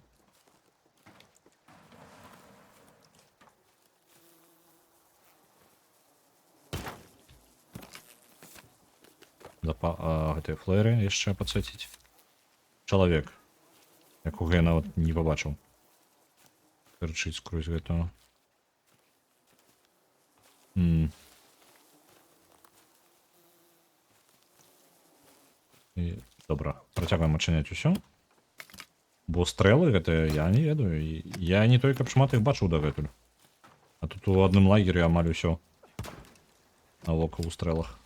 Гэтыя флэры яшчэ падсвяціць. Чалавек, якога я нават не пабачыў. Тырчыць скрозь гэтага. Добра, працягваем адчыняць усё. Бо стрэлы гэтыя я не ведаю. Я не той, каб шмат іх бачыў дагэтуль. А тут у адным лагеры амаль усё навокал у стрэлах.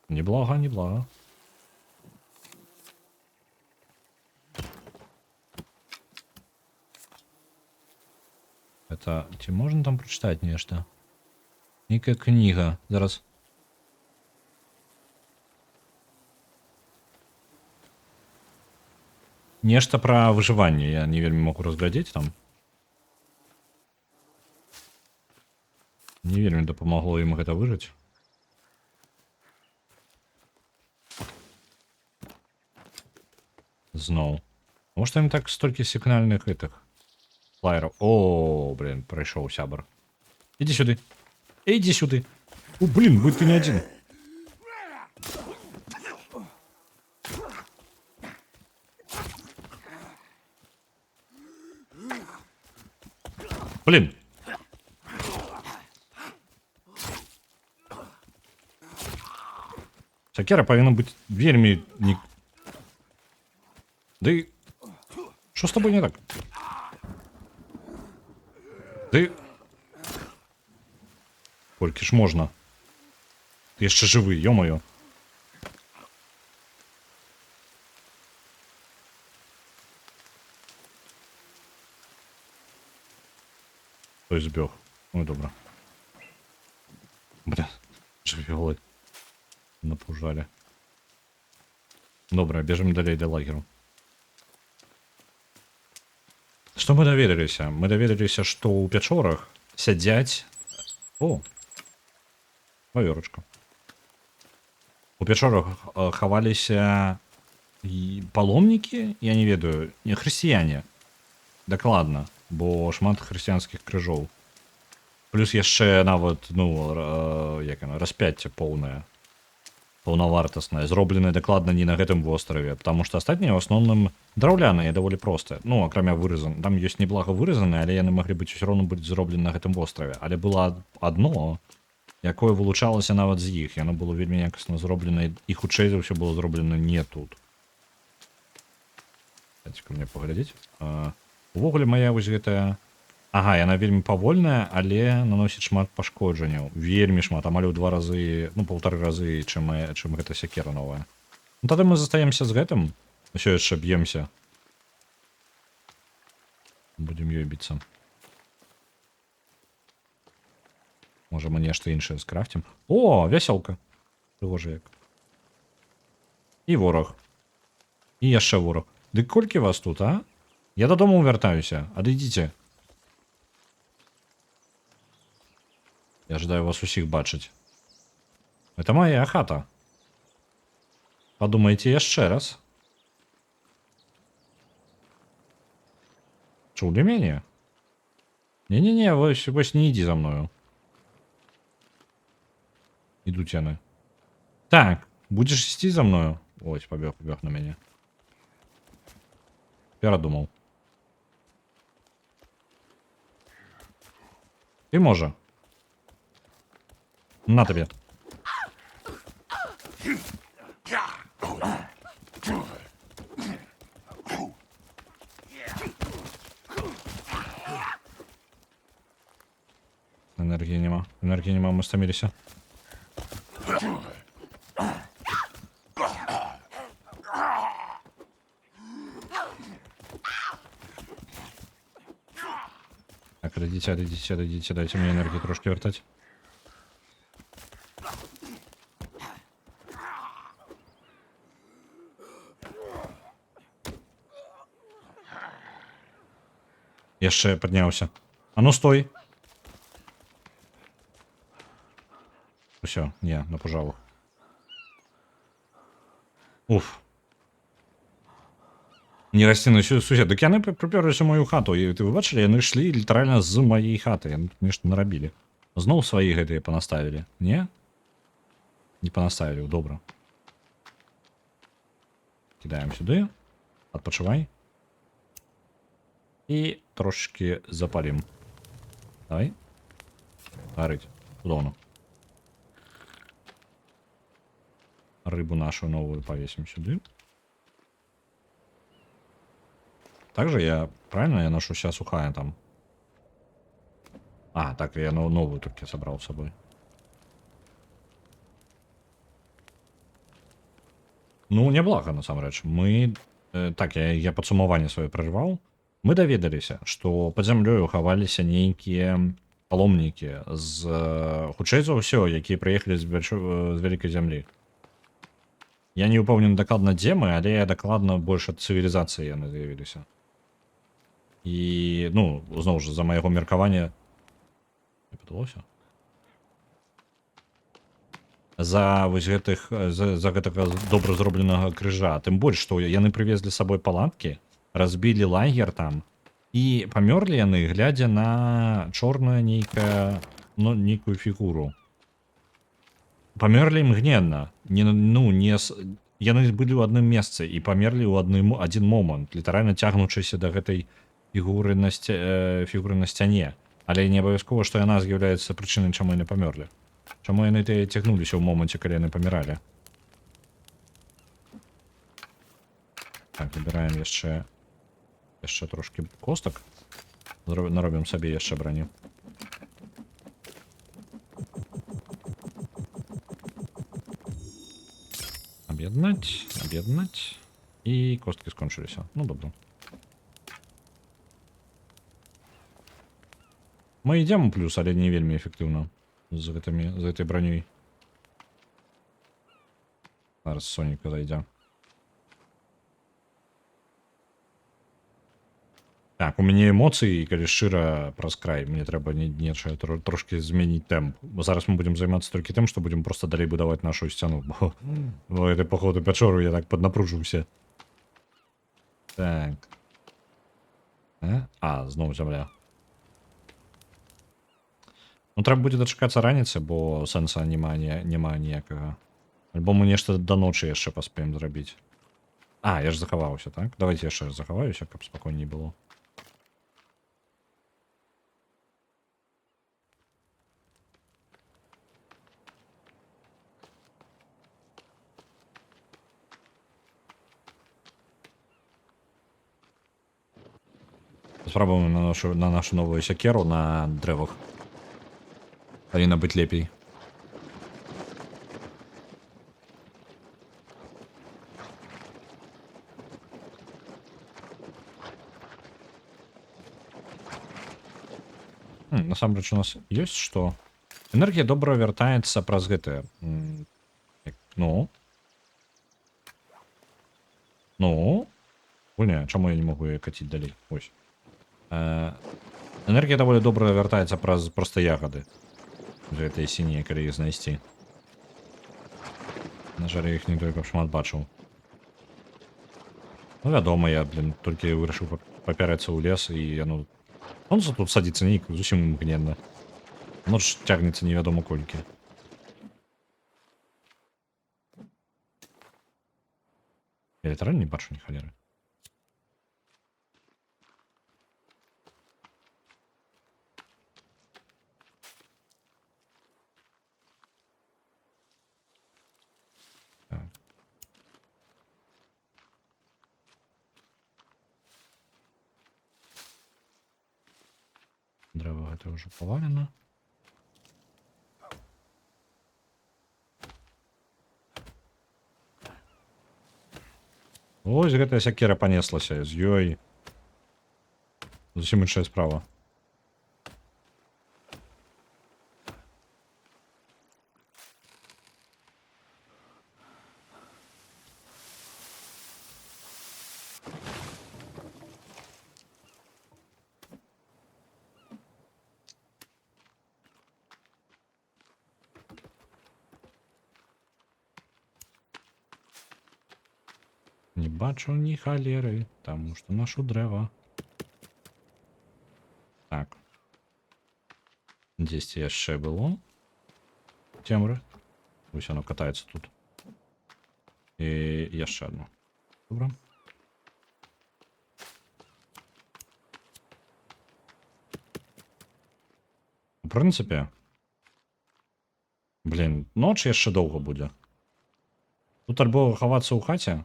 Неблага, неблага. Это... Ці можна там прачытаць нешта? Нейкая кніга. Зараз. Нешта пра выжыванне. Я не вельмі могу разглядзець там. Не вельмі дапамагло ім гэта выжыць. Зноў. Может, ім так столькі сігнальных гэтых флайераў. О, блин, прайшоў сябар. Иди сюды. Иди сюды. О, блин, будь ты не один. Блин. Сакера павінна быць вельмі не... Да и... Что с тобой не так? Ты... Колькі ж можна? Ты яшчэ жывы, ё-моё. Той збег. Ой, добра. Бля, жывёлы. Напужалі. Добра, бежим далей да лагеру. Што мы даведаліся? Мы даведаліся, што ў пячорах сядзяць... О! Вавёрачка. У пячорах хаваліся паломнікі, я не ведаю, не хрысціяне. Дакладна, бо шмат хрысціянскіх крыжоў. Плюс яшчэ нават, ну, як яно, распяцце поўнае. Паўнавартаснае, зробленае дакладна не на гэтым востраве, потому што астатнія ў асноўным драўляныя, даволі простыя. Ну, акрамя выразан. Там ёсць неблага выразаныя, але яны маглі быць усё роўна быць зроблены на гэтым востраве. Але было адно, якое вылучалася нават з іх. Яно было вельмі якасна зроблена, і хутчэй за ўсё было зроблена не тут. Дайце-ка мне паглядзець. Увогуле мая вось гэтая... Ага, яна вельмі павольная, але наносіць шмат пашкоджанняў. Вельмі шмат, амаль у 2 разы, ну, 1,5 разы, чым гэта сякера новая. Ну, тады мы застаемся з гэтым. Усё яшчэ б'емся. Будем ёй біцца. Можа, мы нешта іншае скрафтим. О, вясёлка. Прыгожа як. І вораг. І яшчэ вораг. Дык колькі вас тут, а? Я дадому вяртаюся. Адыдзіце. Я жадаю вас усіх бачыць. Это моя хата. Подумайте яшчэ раз. Что, для меня? Не-не-не, вось не иди за мною. Идут яны. Так, будешь идти за мною? Ось, побег на меня. Передумал. Ты можешь. На тебе. Энергии нема. Энергии нема, мы стомились. Так, отойдите, дайте мне энергии трошки вертать. Яшчэ поднялся. А ну стой. Все, не, напужал их. Уф. Не гостиный сусед. Так яны приперлись у мою хату. І ты вы бачили, яны ішлі літаральна з моей хаты. Яны нешта нарабілі. Зноў сваі гэтыя панаставілі. Не? Не панаставілі, добра. Кидаем сюды. Адпачывай. І трошки запалим. Давай. Горить. Куда оно? Рыбу нашу новую повесим сюда. Также я... Правильно я ношу сейчас сухая там? А, так, я новую только собрал с собой. Ну, неблаго, насамрэч. Мы... Так, я падсумаванне сваё прерваў. Мы даведаліся, што пад зямлёю хаваліся нейкія паломнікі з... Хутчэй за ўсё, якія прыехалі з вялікай зямлі. Я не ўпэўнены дакладна дзе мы, але дакладна больш ад цывілізацыі яны з'явіліся. І, ну, зноў жа, за майго меркавання... Не падалося? За вось гэтых... За гэтага добра зробленага крыжа. Тым больш, што яны прывезлі з сабой палаткі, разбілі лагер там, і памёрлі яны, глядзя на чорную нейкую фігуру. Памёрлі імгненна. Яны былі ў адным месцы і памерлі ў адзін момант, літаральна цягнучыся да гэтай фігуры на сцяне. Але не абавязкова, што яна з'яўляецца прычынай, чаму яны памёрлі. Чаму яны цягнуліся ў моманце, калі яны паміралі. Так, выбираем яшчэ трошки костак. Наробім сабе яшчэ броню. Аб'яднаць. І косткі скончыліся. Ну, добра. Мы ідзем у плюс, але не вельмі эфектыўна з гэтай бронёй. Зараз Соніка зайдзе. Так, у мяне эмоцыі, калі шчыра праз край, мне трэба нечае трошки змяніць тэмп. Бо зараз мы будзем займацца толькі тым, што будзем проста далей будаваць нашу сцяну, бо гэтай паходу пячору я так паднапружыўся. Так. Зноў зямля. Ну, трэба будзе дачакацца раніцы, бо сэнса няма ніякага. Альбо мы нешта да ночы яшчэ паспеем зрабіць. Я ж захаваўся, так? Давайте яшчэ раз захаваюся, каб спакойней было. Спробуем на нашу новую сякеру на дрэвах. Павінна быць лепей. Насамрэч у нас ёсць што? Энергія добра вяртаецца праз гэтае. Ну? Не, чаму я не магу яе каціць далей? Ось. Энергія даволі добра вяртаецца праз проста ягады. Гэтыя сінія, калі іх знайсці. На жаль, іх не толькі шмат бачыў. Ну, вядома, я, толькі вырашыў папярэцца ў лес і яно сонца тут садзіцца нейк зусім імгненна. Ноч цягнецца невядома колькі. Я літаральна не бачу ні халеры. Дрэва гэта ўжо павалена. Ось гэтая сякера панеслася з ёй. Зусім іншая справа. Не бачу ні халеры, таму што нашу дрэва. Так. Дзесьці яшчэ было. Цемры. Вось оно катаецца тут. І яшчэ одно. Добра. У прынцыпе, блін, ноч яшчэ доўга будзе. Тут альбо хавацца ў хаце.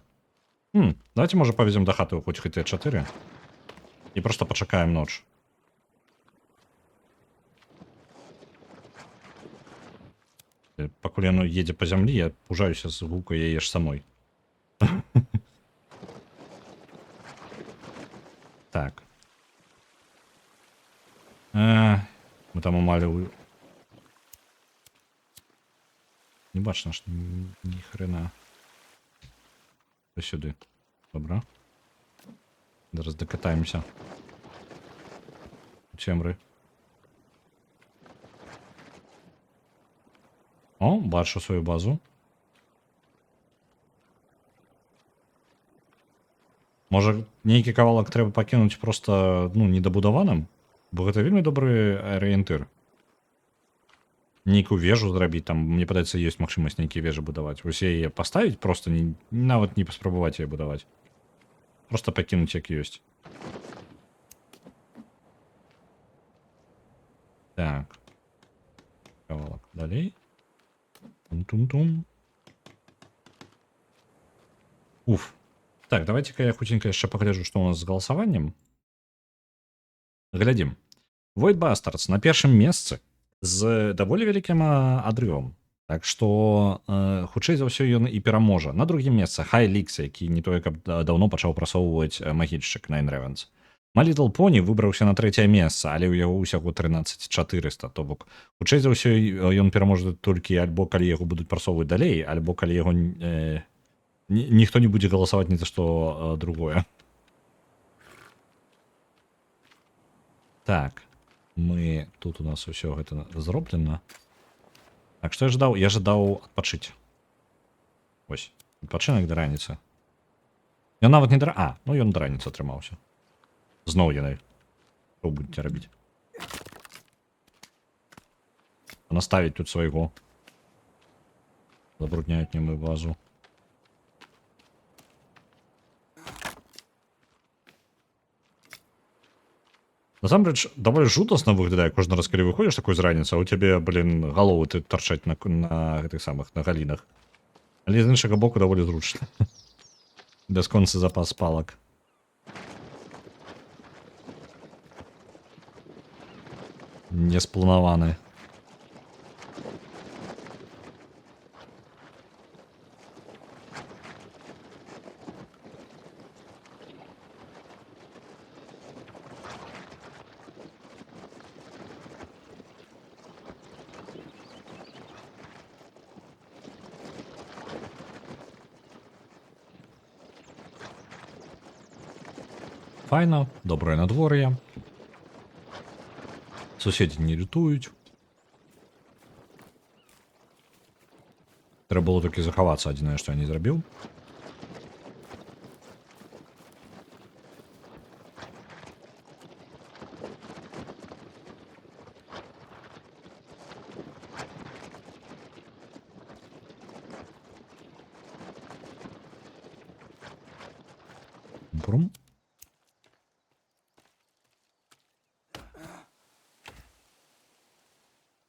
Давайте, може, повезем до хати хоч хоть 4. І просто почекаємо ноч. Покуль оно едет по земле, я пужаюся з гука яе ж самой. Так. Мы там умали... Не бачно, що ні хрена. Ось сюди. Добре. Зараз докатаємося. Чемри. О, бачу свою базу. Може, нейкий кавалок треба пакинути просто, ну, недобудованим? Бо гэта вельмі добрый арыентыр. Нейкую вежу зрабіць, там, мне падаецца, ёсць магчымасць нейкія вежы будаваць. Вось яе паставіць, просто нават не паспрабаваць яе будаваць. Просто пакінуць, як ёсць. Так. Кавалак далей. Тум-тум-тум. Уф. Так, давайте-ка я хутенько яшчэ пагляджу, што у нас з галасаваннем. Глядзім. Void Bastards на першым месцы з даволі вялікім адрывам. Так што, хутчэй за ўсё, ён і пераможа. На другім месцы High Leaks, які не тое, каб даўно пачаў прасоўваць магільшчык Nine Ravens. My Little Pony выбраўся на трэцяе месца, але ў яго ўсяго 13400, то бок хутчэй за ўсё ён пераможа толькі альбо калі яго будуць прасоўваць далей, альбо калі яго ніхто не будзе галасаваць ні за што другое. Так, мы тут у нас ўсё гэта зроблена. Так, што я жадаў? Я жадаў адпачыць. Вось, адпачынак да раніцы. Ён нават не да... ну ён да раніцы атрымаўся. Зноў яны. Што будзеце рабіць? Наставіць тут свайго. Забрудняюць не мою базу. Насамрэч, даволі жудасна выглядае кожны раз, калі выходзіш такой з раніцы, а у цябе, блін, галовы ты тарчаць на гэтых самых, на галінах. Але з іншага боку даволі зручна. Бясконцы запас палак. Не спланаваны. Файна, добрае надвор'е. Суседзі не лютуюць. Трэба было такі захавацца, адзінае, што я не зрабіў. Пум-пум.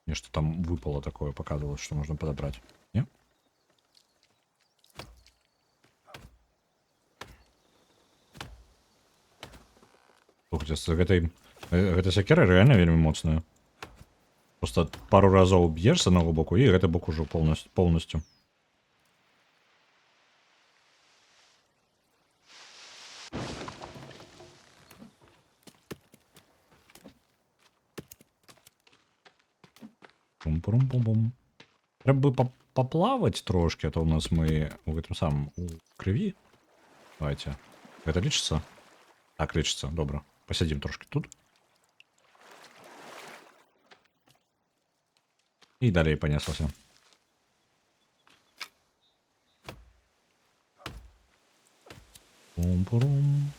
Мне что там выпало такое, показывалось, что можно подобрать. Не? Слухайте, гэта сякера реально вельмі моцная. Просто пару разоў б'еш з аднаго боку, і гэты бок ужо полностью. Пум-пум-пум-пум. Трэба бы поплавать трошки, а то у нас мы в этом самом у крыві. Давайте. Это лечится? Так, лечится. Добро. Посидим трошки тут. И далее понеслося. Пум-пурум.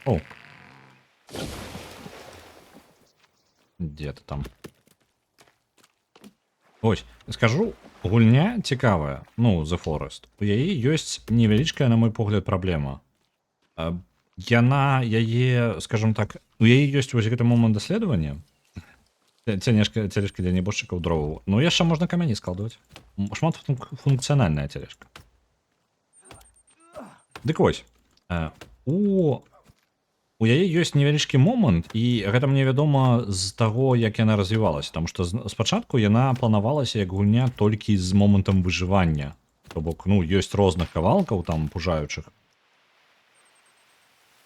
О. Где ты там? Ось, скажу, гульня цікавая. Ну, The Forest. У яе ёсць невялічкая, на мой погляд, праблема. Яна яе, скажем так, у яе ёсць вось гэты момант даследавання. Цялежка для небожчыкаў дроваў. Ну, яшчэ можна камяні складваць. Шмат функцыянальная цялежка. Дык вось. У яе ёсць невялічкі момант, і гэта мне вядома з таго, як яна развівалася. Таму што спачатку яна планавалася як гульня толькі з момантам выжывання. То бок, ну, ёсць розных кавалкаў там пужаючых.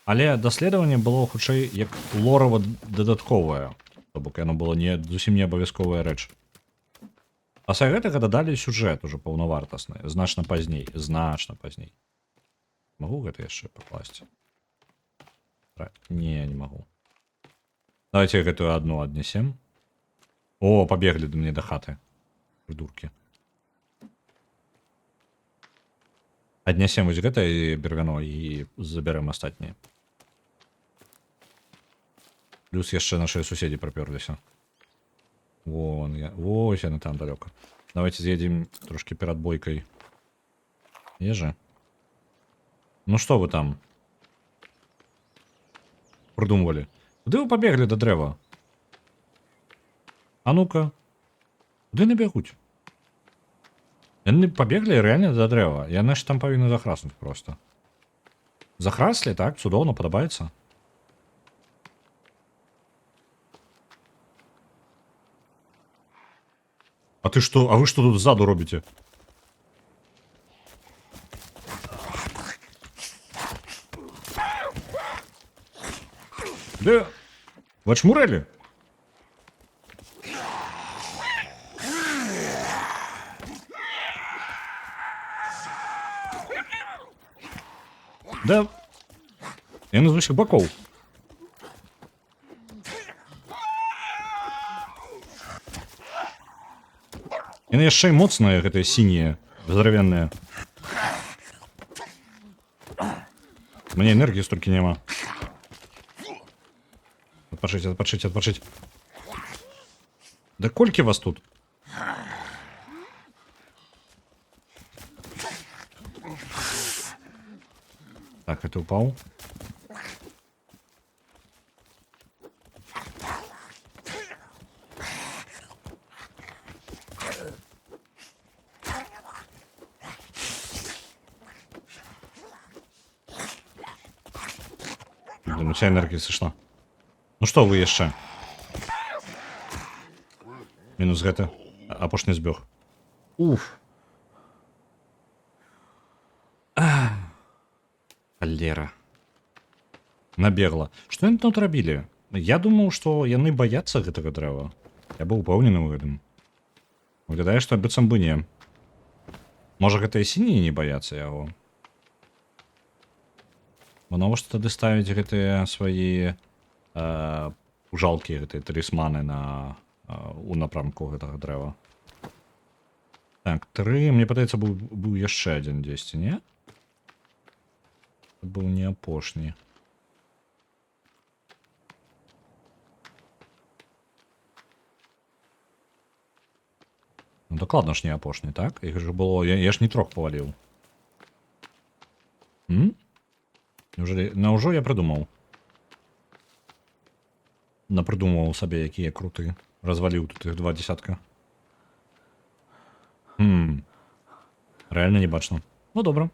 Але даследаванне было хутчэй як лорава дадатковае. То бок яно было зусім не абавязковая рэч. Пасля гэтага дадалі сюжэт ужо паўнавартасны, значна пазней. Магу гэта яшчэ пакласці? Не могу. Давайте гэтую одну отнесем. О, побегли до мне до хаты. Придурки. Отнесем вось гэта і бервяно і заберем астатнія. Плюс яшчэ наши суседи проперліся. Вось яны там далёка. Давайте з'едем трошки перад бойкой. Ежи. Ну что вы там придумывали? Куды вы побегли до дрэва? А ну-ка. Куды яны бягуць? Яны побегли реально до дрэва. Яны ж там павінны захраснуць просто. Захраслі, так? Цудоўна, падабаецца? А ты что? А вы что тут сзаду робите? Да, вы очмурели? Да. Я з усіх боков. Яны яшчэ і моцныя, гэтыя сінія, здаравенныя. Мне энергии столькі няма. Отпочить. Да кольки вас тут? Так, это упал. Блин, у тебя энергия сошла. Ну что вы яшчэ? Минус гэта. Апошні збег. Уф. Холера. Набегла. Што яны тут рабілі? Я думаў, што яны баяцца гэтага дрэва. Я быў упэўнены ў гэтым. Выглядае, што быццам бы не. Можа, гэтыя сінія не баяцца яго? Бо навошта тады ставіць гэтыя свае жалкія гэтыя талісманы у напрамку гэтага дрэва. Так, 3. Мне падаецца, быў яшчэ адзін дзесьці, не? Быў не апошні. Ну так дакладна ж не апошні, так? Іх ж было... Я ж не 3 паваліў. Няўжо я прыдумаў? Напрыдумваў сабе, якія круты. Разваліў тут іх 2 десятка. Рэальна не бачна. Ну, добра.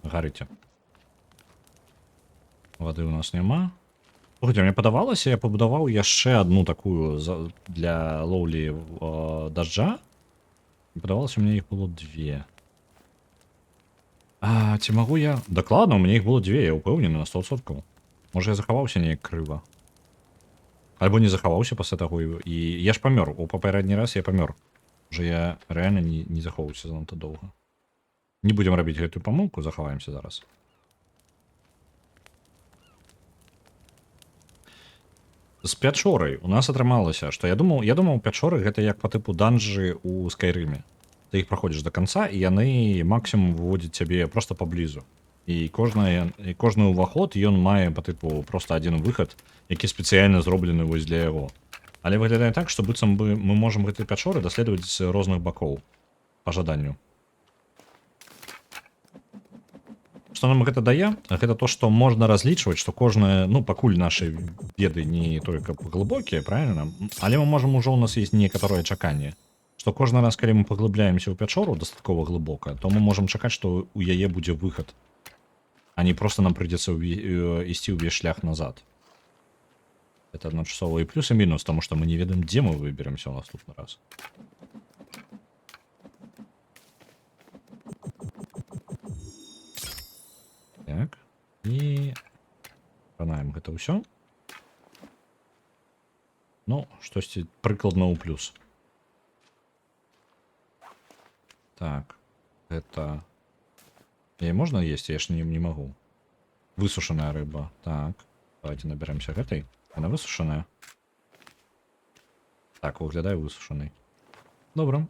Гарыце. Вады ў нас няма. Слухайте, мне падавалася, я пабудаваў яшчэ одну такую для лоўлі дажджа. Падавалася, у меня іх было 2. А ці магу я... Дакладна, у мяне іх было 2, я ўпэўнены на 100%. Можа, я захаваўся неяк крыва. Альбо не захаваўся пасля таго, і я ж памёр. У папярэдні раз я памёр. Уже я рэальна не захоўваўся занадта доўга. Не будзем рабіць гэтую памылку, захаваемся зараз. З пячорай у нас атрымалася, што я думаў, пячоры гэта як па тыпу данжы ў Скайрыме. Ты іх праходзіш да канца, і яны максімум выводзяць цябе проста паблізу. І кожны ўваход ён мае па тыпу проста адзін выхад, які спецыяльна зроблены вось для яго. Але выглядае так, што быццам бы мы можам гэтыя пячоры даследаваць з розных бакоў па жаданню. Што нам гэта дае? Гэта то, што можна разлічваць, што кожная, ну, пакуль нашы веды не только глыбокія, правильно? Але мы можам ужо, у нас есть некаторае чаканне. Што кожны раз, калі мы паглыбляемся ў пячору дастаткова глыбока, то мы можам чакаць, што у яе будзе выхад. А не просто нам придется ісці ўвесь шлях назад. Это адначасова і плюс і мінус, тому што мы не ведаем, дзе мы выберемся ў наступны раз. Так, і пранаем гэта ўсё. Ну, штосьці прыкладна ў плюс. Так, это... Яе можна есть? Я ж не могу. Высушаная рыба. Так, давайте наберемся гэтай. Она высушаная. Так, выглядае высушанай. Добра.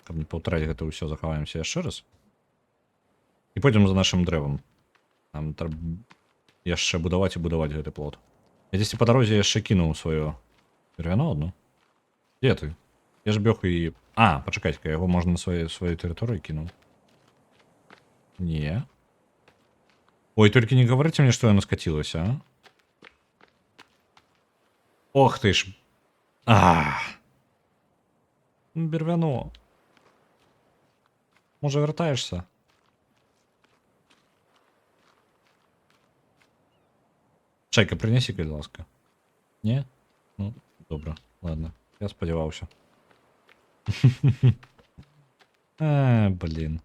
Каб не паўтараць гэта ўсё, захаваемся яшчэ раз. І пойдзем за нашым дрэвам. Нам трэба яшчэ будаваць і будаваць гэты плот. Я дзесьці па дарозе яшчэ кінуў сваё бервяно одно. Дзе ты? Я ж бег і... А, пачакайся, яго можна на сваёй тэрыторыі кінуў. Не. Ой, толькі не гаварыце мне, што яно скацілася, а? Ох ты ж. Бервяно. Можа, вяртаешься? Чайка, принеси, калі ласка. Не? Ну, добра, ладно. Я спадзяваўся. Блин.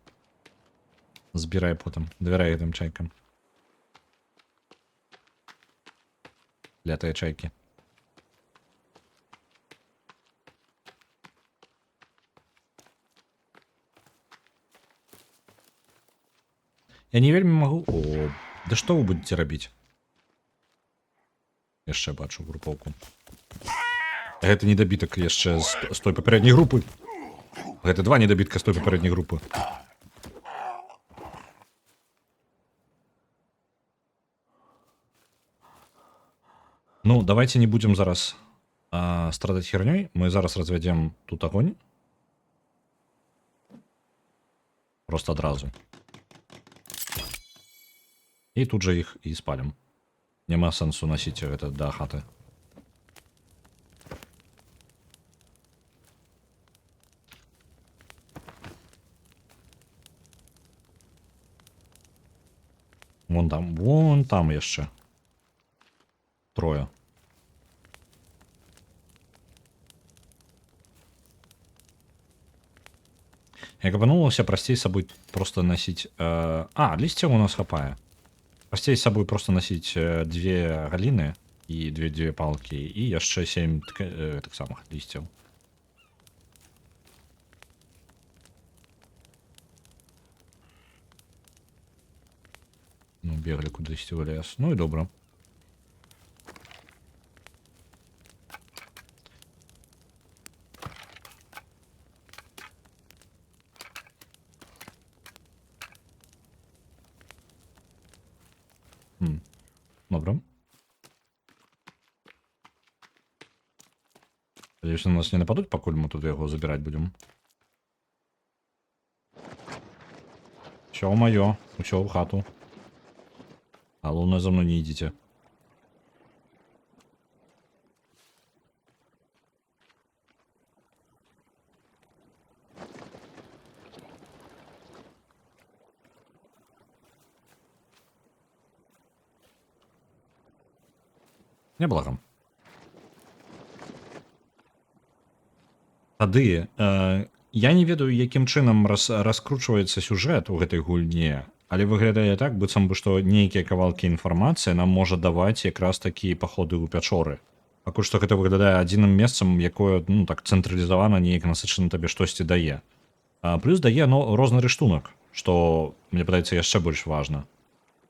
Збірай потым. Давярай гэтым чайкам. Лятыя чайкі. Я не вельмі магу... О, да што вы будзеце рабіць? Яшчэ бачу групоўку. Гэта недабітак яшчэ з той папярэдняй групы. Гэта 2 недабітка з той папярэдняй групы. Ну, давайте не будем зараз страдать херней. Мы зараз развядем тут огонь. Просто одразу. И тут же их и спалим. Нема сенсу носить это до хаты. Вон там яшчэ. 3. Як апынулася, прасцей сабой просто носить... лісця у нас хапае. Прасцей з сабой просто носить 2 галіны і 2 палкі і яшчэ 7 так самых лісцяў. Ну, бегли кудысьці ў лес. Ну і добра. Надеюсь, на нас не нападут, покуль мы тут его забирать будем. Все мое, все в хату. А луна за мной не идите. Неблаго. Тады я не ведаю, якім чынам раскручваецца сюжэт у гэтай гульне, але выглядае так, быццам бы што нейкія кавалкі інфармацыі нам можа даваць якраз такі паходы ў пячоры. Пакуль што гэта выглядае адзіным месцам, якое ну так цэнтралізавана неяк насычана табе штосьці дае. Плюс дае розны рыштунак, што мне падаецца яшчэ больш важна.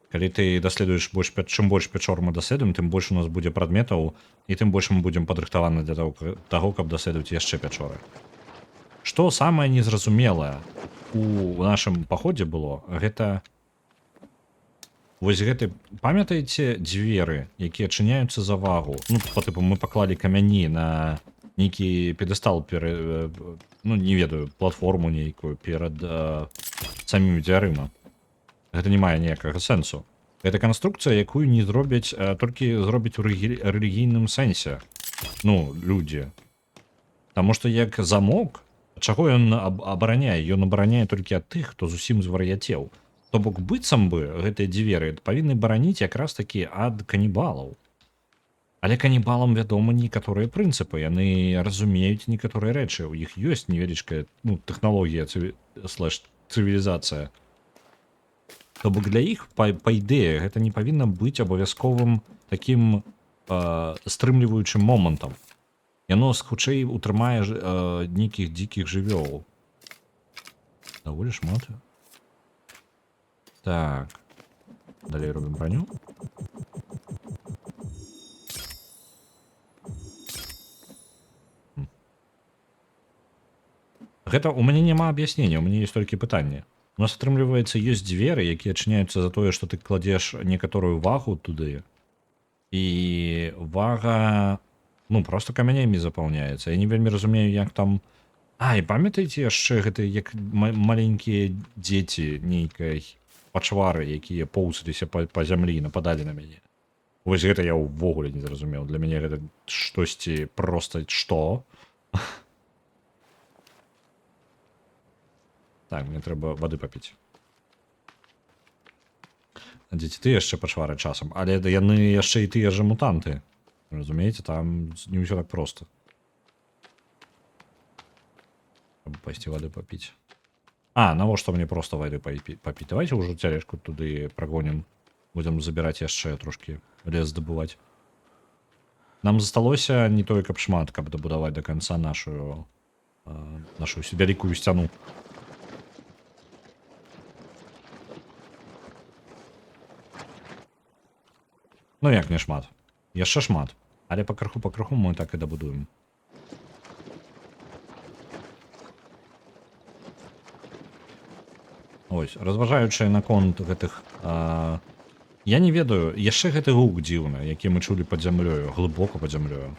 Калі ты даследуеш чым больш пячор мы даследуем, тым больш у нас будзе прадметаў і тым больш мы будзем падрыхтаваны для таго, каб даследаваць яшчэ пячоры. Што самае незразумелае у нашым паходзе было, гэта вось гэты, памятаеце дзверы, якія адчыняюцца за вагу? Ну, па тыпу мы паклалі камяні на нейкі педэстал ну, не ведаю, платформу нейкую перад самімі дзвярыма. Гэта не мае ніякага сэнсу. Гэта канструкцыя, якую не зробяць, толькі зробяць у рэлігійным сэнсе. Ну, людзі. Таму што як замок, чаго ён абараняе? Ён абараняе толькі ад тых, хто зусім звар'яцеў. То бок быццам бы гэтыя дзверы павінны бараніць якраз такі ад канібалаў. Але канібалам вядома некаторыя прынцыпы, яны разумеюць некаторыя рэчы. У іх ёсць невялічкая тэхналогія цывілізацыя. То бок для іх, па ідэі, гэта не павінна быць абавязковым такім стрымліваючым момантам. Яно хутчэй утрымае нейкіх дзікіх жывёл. Даволі шмат. Так. Далей робім броню. Гэта у мяне няма аб'яснення, у мяне ёсць толькі пытанне. У нас, атрымліваецца, ёсць дзверы, якія адчыняюцца за тое, што ты кладзеш некаторую вагу туды, і вага, ну, проста камянямі запаўняецца. Я не вельмі разумею, як там... І памятаеце яшчэ гэта, як маленькія дзеці нейкай пачвары, якія поўзаліся па зямлі і нападалі на мяне. Вось гэта я ўвогуле не зразумеў. Для мяне гэта штосьці проста што? Так, мне трэба вады папіць. Дзеці ты яшчэ пачвары часам, але яны яшчэ і тыя ж мутанты. Разумееце, там не ўсё так проста. Трэба пайсці вады папіць. Навошта мне проста вады папіць? Давайте ўжо цялежку туды прагонім. Будзем забіраць яшчэ трошкі лес здабываць. Нам засталося не тое, каб шмат, каб дабудаваць да канца нашу вялікую сцяну. Ну як не шмат. Яшчэ шмат. Але пакрыху мы так і дабудуем. Ось, разважаючы наконт гэтых... Я не ведаю, яшчэ гэты гук дзіўны, які мы чулі пад зямлёю, глыбока пад зямлёю.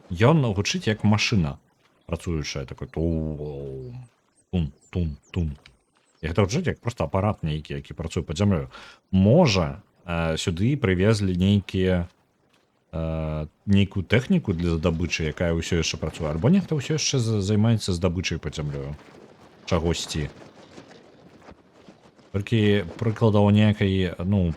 Ён гучыць як машына працуючая, такой тун-тун-тун. І гэта гучыць як проста апарат нейкі, які працуе пад зямлёю. Можа, сюды прывезлі нейкую тэхніку для здабычы, якая ўсё яшчэ працуе, альбо нехта ўсё яшчэ займаецца здабычай пад зямлёю чагосьці. Толькі прыкладаў нейкай, ну,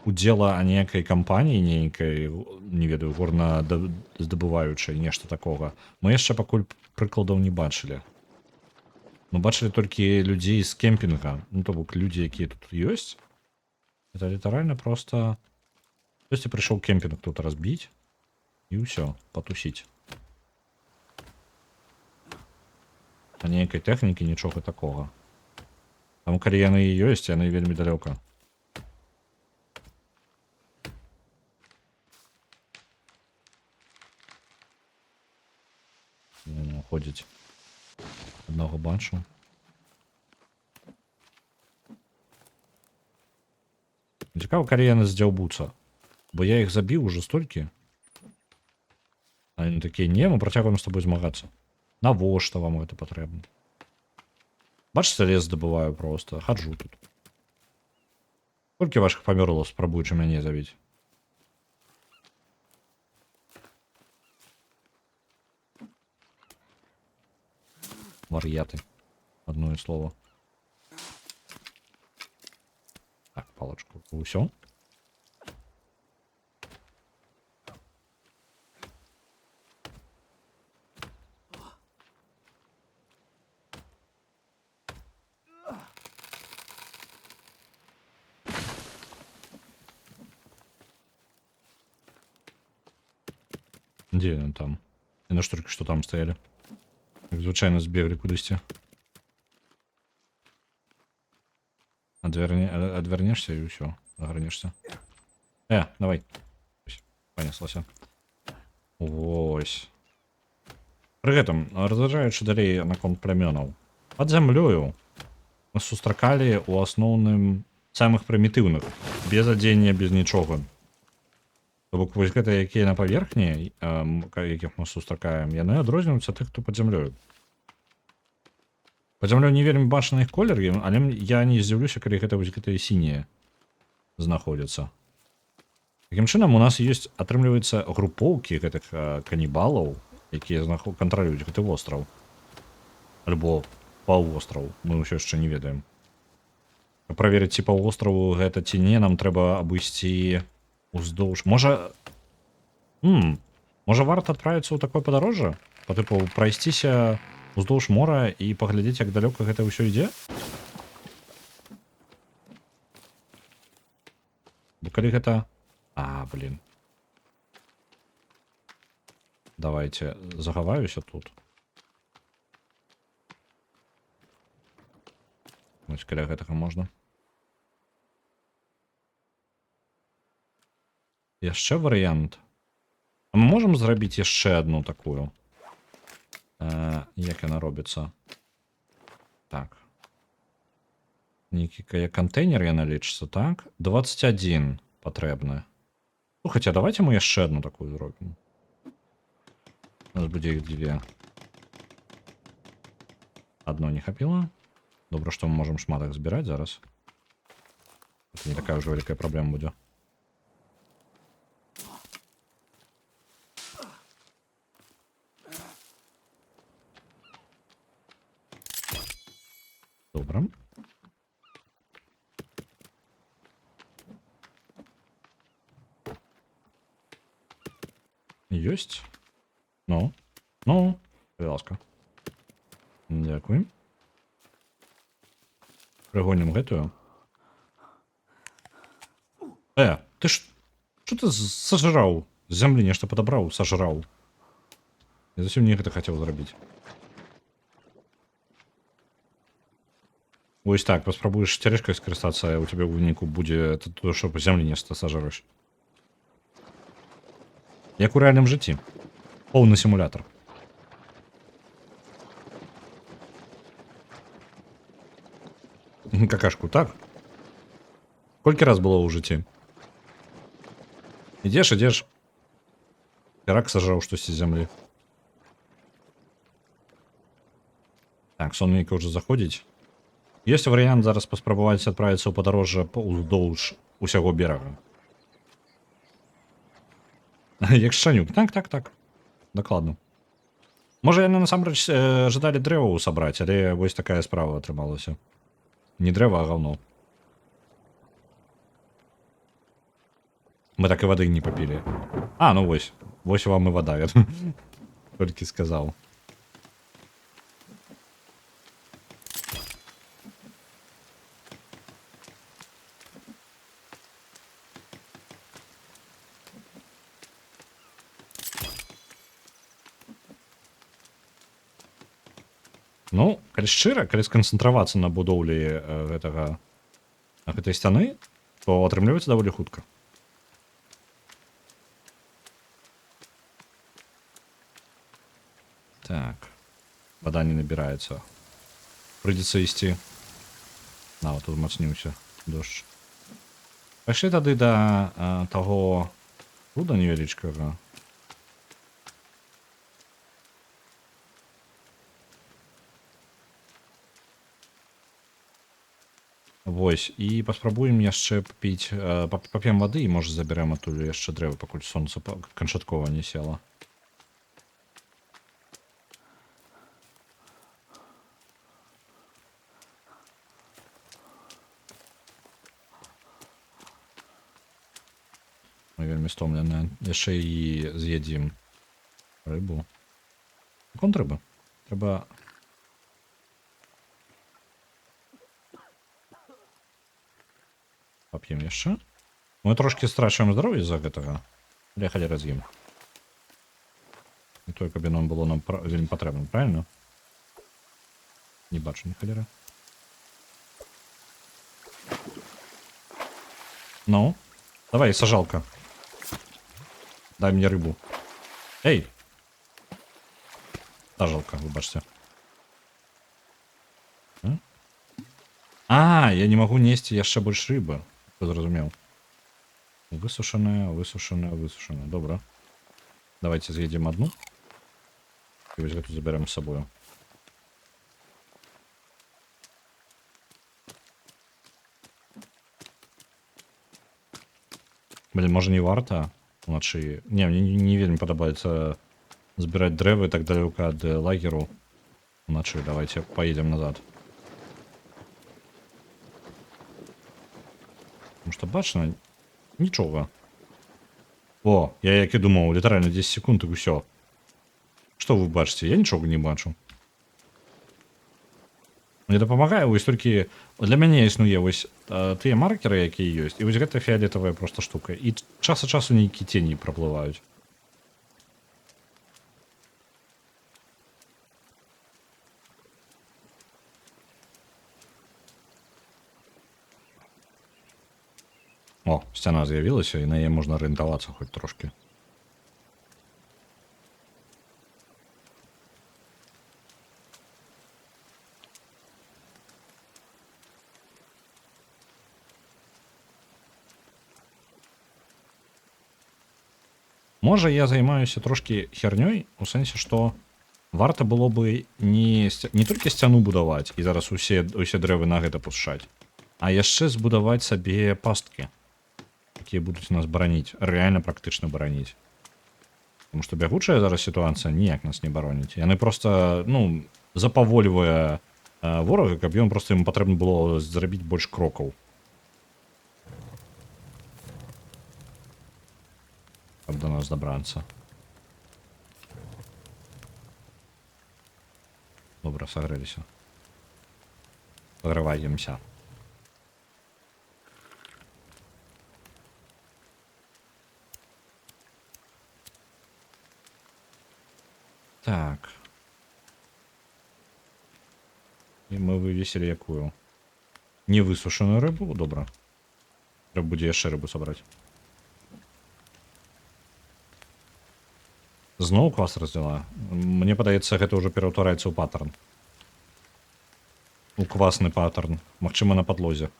удзела нейкай кампаніі, нейкай, не ведаю, горна-здабываючай, нешта такога. Мы яшчэ пакуль прыкладаў не бачылі. Мы бачылі толькі людзей з кемпінга, ну, то бок людзі, якія тут ёсць. Это літаральна проста... Хтосьці прыйшоў кемпінг тут разбіць і ўсё, патусіць. А нейкай тэхнікі нічога такога. Там, калі яны і ёсць, яны вельмі далёка. Ходзіць. Аднаго бачу. Цікава, калі яны здзяўбуцца. Бо я іх забіў ужо столькі. Але Яны такія, не, мы працягваем з тобой змагацца. Навошта вам гэта патрэбна? Бачыце, лес здабываю просто, хаджу тут. Колькі вашых памёрла, спрабуючы мяне забіць? Вар'яты. Одно слово. Так, палочку. Усё. Где он там? И на что только что там стояли? Как звычайно збегли кудысьці. Адвернешься и все. Загранешься. Давай. Понеслася. Ось. Пры гэтым, разважаючы далей наконт плямёнаў. Пад зямлёю мы сустракалі ў асноўным самых прымітыўных, без адзення, без нічога. То бок вось гэта якія на паверхні, якіх мы сустракаем, яны адрозніваюцца тых, хто пад зямлёю. Пад зямлёю не вельмі бачны іх колер, але я не здзіўлюся, калі гэта вось гэтыя сінія знаходзяцца. Такім чынам у нас ёсць, атрымліваецца, групоўкі гэтых канібалаў, якія кантралююць гэты востраў. Альбо паўвостраў, мы ўсё яшчэ не ведаем. Праверыць, ці паўвостраву гэта ці не, нам трэба абысці уздоўж. Можа варта адправіцца ў такое падарожжа? Па тыпу прайсціся уздоўж мора і паглядзець, як далёка гэта ўсё ідзе? Бо калі гэта... блин. Давайте захаваюся тут. Вось каля гэтага можна. Яшчэ варыянт. А мы можам зрабіць яшчэ одну такую? Як яна робіцца? Так. Нейкі кантэйнер яна лічыцца, так? 21 патрэбна. Ну, хотя давайте мы яшчэ одну такую зробім. У нас будзе іх дзве. Одно не хапіла. Добра, што мы можам шмат іх збіраць зараз. Это не такая ўжо вялікая праблема будзе. Добра. Ёсць. Ну, будь ласка. Дякую. Прыгонім гэтую. Ты ж... Што ты сажраў? З зямлі нешта падабраў, сажраў. Я зусім не гэта хацеў зрабіць. Вось так, паспрабуеш цярэшкай скарыстацца, у цябе ў выніку будзе тое, што па зямлі нешта сажраш. Як у рэальным жыцці. Поўны сімулятор. Какашку, так? Колькі раз было ў жыцці? Ідзеш. Рак сажраў штосьці з зямлі. Так, сонейка ўжо заходзіць. Ёсць варыянт зараз паспрабаваць адправіцца ў падарожжа уздоўж усяго берага. Як шчанюк. Так. Дакладна. Можа, яны насамрэч жадалі дрэваў сабраць, але вось такая справа атрымалася. Не дрэва, а гаўно. Мы так і вады не папілі. Ну вось. Вось вам і вада. Толькі сказаў. Ну, калі шчыра, калі сканцэнтравацца на будоўлі гэтай сцяны, то атрымліваецца даволі хутка. Так. Вода не набіраецца. Прыйдзецца ісці. Вот тут мацніўся дождж. Пайшлі тады да таго пруда невялічкага. Вось, і паспрабуем яшчэ піць, пап'ем вады і можа забярэм адтуль яшчэ дрэвы, пакуль сонца канчаткова не села. Мы вельмі стомленыя. Яшчэ і з'едзім рыбу. Конт рыбы. Трэба... Пап'ем яшчэ. Мы трошки страчваем здароўе з-за гэтага. Але халера з'ем. Не тое, каб яно было нам вельмі патрэбна, правильно? Не бачу ні халера. Ну, давай, сажалка. Дай мне рыбу. Эй! Сажалка, выбачце. Я не магу несці яшчэ больш рыбы. Хто зразумеў? Высушаная, высушаная, высушаная. Добра. Давайте з'едзем одну. І вось гэту заберем з сабою. Блин, можа не варта уначы. Не, мне не вельмі падабаецца збіраць дрэвы так далёка ад лагеру. Уначы давайте поедем назад. Потому что бачна нічога. О, я як і думаў, літаральна 10 секунд і ўсё. Што вы бачыце? Я нічога не бачу. Мне дапамагае вось толькі для мяне існуе вось тыя маркеры, якія ёсць, і вось гэта фіолетавая проста штука. І час ад часу нейкія тені праплываюць. О, сцяна з'явілася, і на яе можна арыентавацца хоць трошки. Можа, я займаюся трошки хернёй, у сэнсе, што варта было бы не толькі сцяну будаваць, і зараз усе дрэвы на гэта пушчаць, а яшчэ збудаваць сабе пасткі, якія будуць нас бараніць, рэальна практычна бараніць. Таму што бягучая зараз сітуацыя ніяк нас не бароніць. Яны проста, ну, запавольвае ворага, каб ён проста яму патрэбна было зрабіць больш крокаў. Каб до нас добрацца. Добра, сагрэліся. Паграваемся. Так. І мы вывесілі якую? Невысушаную рыбу? Добра. Трэба будзе яшчэ рыбу сабраць. Зноў квас раздзяла. Мне падаецца, гэта ўжо пераўтвараецца ў паттерн. У квасны паттерн. Магчыма, на падлозе.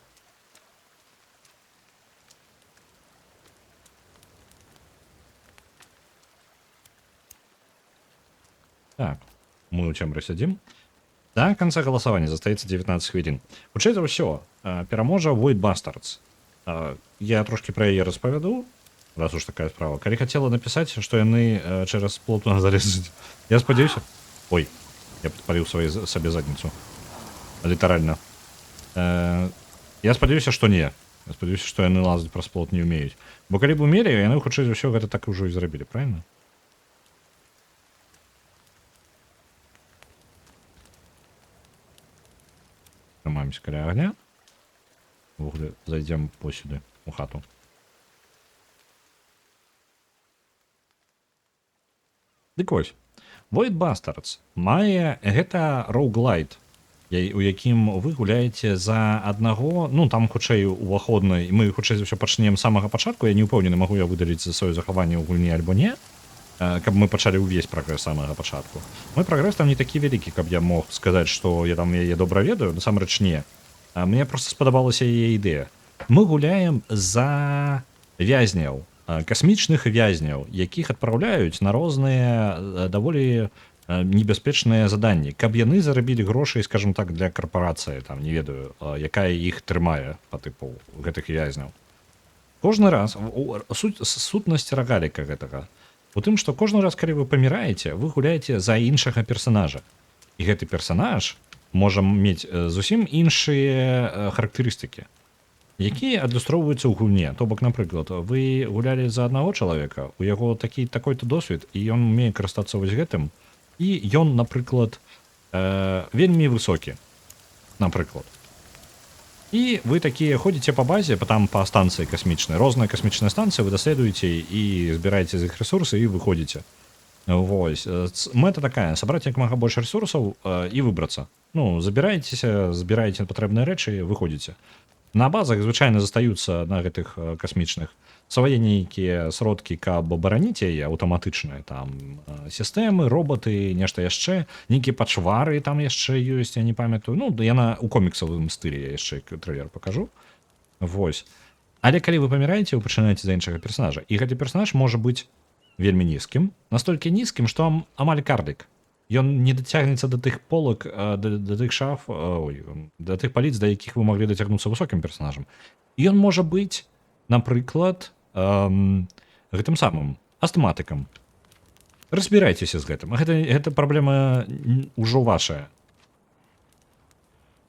Так, мы ў цемры сядзім. До конца голосования застаецца 19 хвілін. Хутчэй за ўсё, пераможа Void Bastards. Я трошки пра яе распавяду, раз уж такая справа. Калі хацела напісаць, што яны через плот у нас залезуць. Я спадзяюся... Ой, я падпаліў сабе задніцу. Літаральна. Я спадзяюся, што не. Я спадзяюся, што яны лазаць праз плот не ўмеюць. Бо калі б умелі, яны хутчэй за ўсё гэта так ужо і зрабілі, правильно? Трымаемся каля агня. Увогуле зайдзем посюды, у хату. Дык вось, Void Bastards мае гэта роуглайт, у якім вы гуляеце за аднаго, ну там хутчэй уваходны, мы хутчэй за ўсё пачнем з самага пачатку, я не ўпэўнены, магу я выдаліць за сваё захаванне ў гульні альбо не, каб мы пачалі ўвесь прагрэс самага пачатку. Мой прагрэс там не такі вялікі, каб я мог сказаць, што я там яе добра ведаю, насамрэч не. Мне проста спадабалася яе ідэя. Мы гуляем за вязняў, касмічных вязняў, якіх адпраўляюць на розныя даволі небяспечныя заданні, каб яны зарабілі грошай, скажем так, для карпорацыі, там не ведаю, якая іх трымае па тыпу гэтых вязняў. Кожны раз сутнасць рагаліка гэтага у тым, што кожны раз, калі вы паміраеце, вы гуляеце за іншага персанажа. І гэты персанаж можа мець зусім іншыя характарыстыкі, якія адлюстроўваюцца ў гульне. То бок, напрыклад, вы гулялі за аднаго чалавека, у яго такой-то досвед, і ён умее карыстацца вось гэтым, і ён, напрыклад, вельмі высокі, напрыклад. І вы такія ходзіце па базе, там па станцыі касмічнай, розныя касмічныя станцыі вы даследуеце і збіраеце з іх рэсурсы і выходзіце. Вось. Мэта такая, сабраць як мага больш рэсурсаў і выбрацца. Ну, забіраецеся, збіраеце патрэбныя рэчы, выходзіце. На базах звычайна застаюцца на гэтых касмічных свае нейкія сродкі, каб абараніць яе аўтаматычныя, там сістэмы, роботы, нешта яшчэ, нейкія пачвары там яшчэ ёсць, я не памятаю. Ну, яна ў коміксавым стылі, я яшчэ трэйлер пакажу. Вось. Але калі вы паміраеце, вы пачынаеце за іншага персонажа. І гэты персонаж можа быць вельмі нізкім, настолькі нізкім, што амаль карлік. Ён не дацягнецца да тых полак, да тых шаф, да тых паліц, да якіх вы маглі дацягнуцца высокім персонажам. Ён можа быць, напрыклад, гэтым самым астматыкам. Разбірайцеся з гэтым. Гэта праблема ўжо вашая.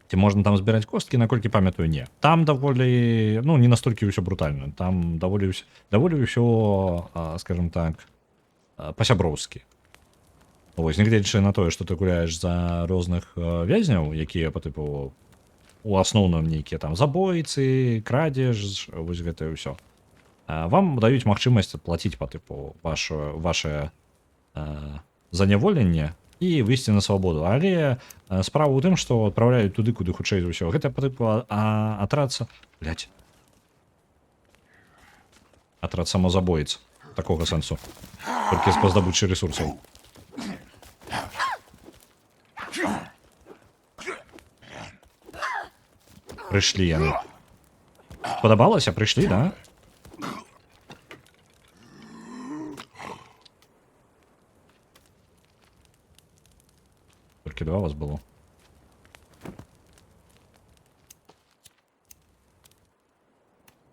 Ці можна там збіраць косткі, наколькі памятаю, не. Там даволі, ну, не настолькі ўсё брутальна. Там даволі ўсё, скажем так, па-сяброўскі. Вось, нягледзячы на тое, што ты гуляеш за розных вязняў, якія па тыпу у асноўным нейкія там забойцы, крадзеж, вось гэтае ўсё. Вам даюць магчымасць адплаціць па тыпу ваше заняволенне і выйсці на свабоду. Але справа ў тым, што адпраўляюць туды, куды хутчэй за ўсё. Гэта па тыпу атрад самазабоец. Такога сэнсу. Толькі з паздабычай рэсурсаў. Прыйшлі яны. Падабалася? Прыйшлі, да? Толькі два вас было.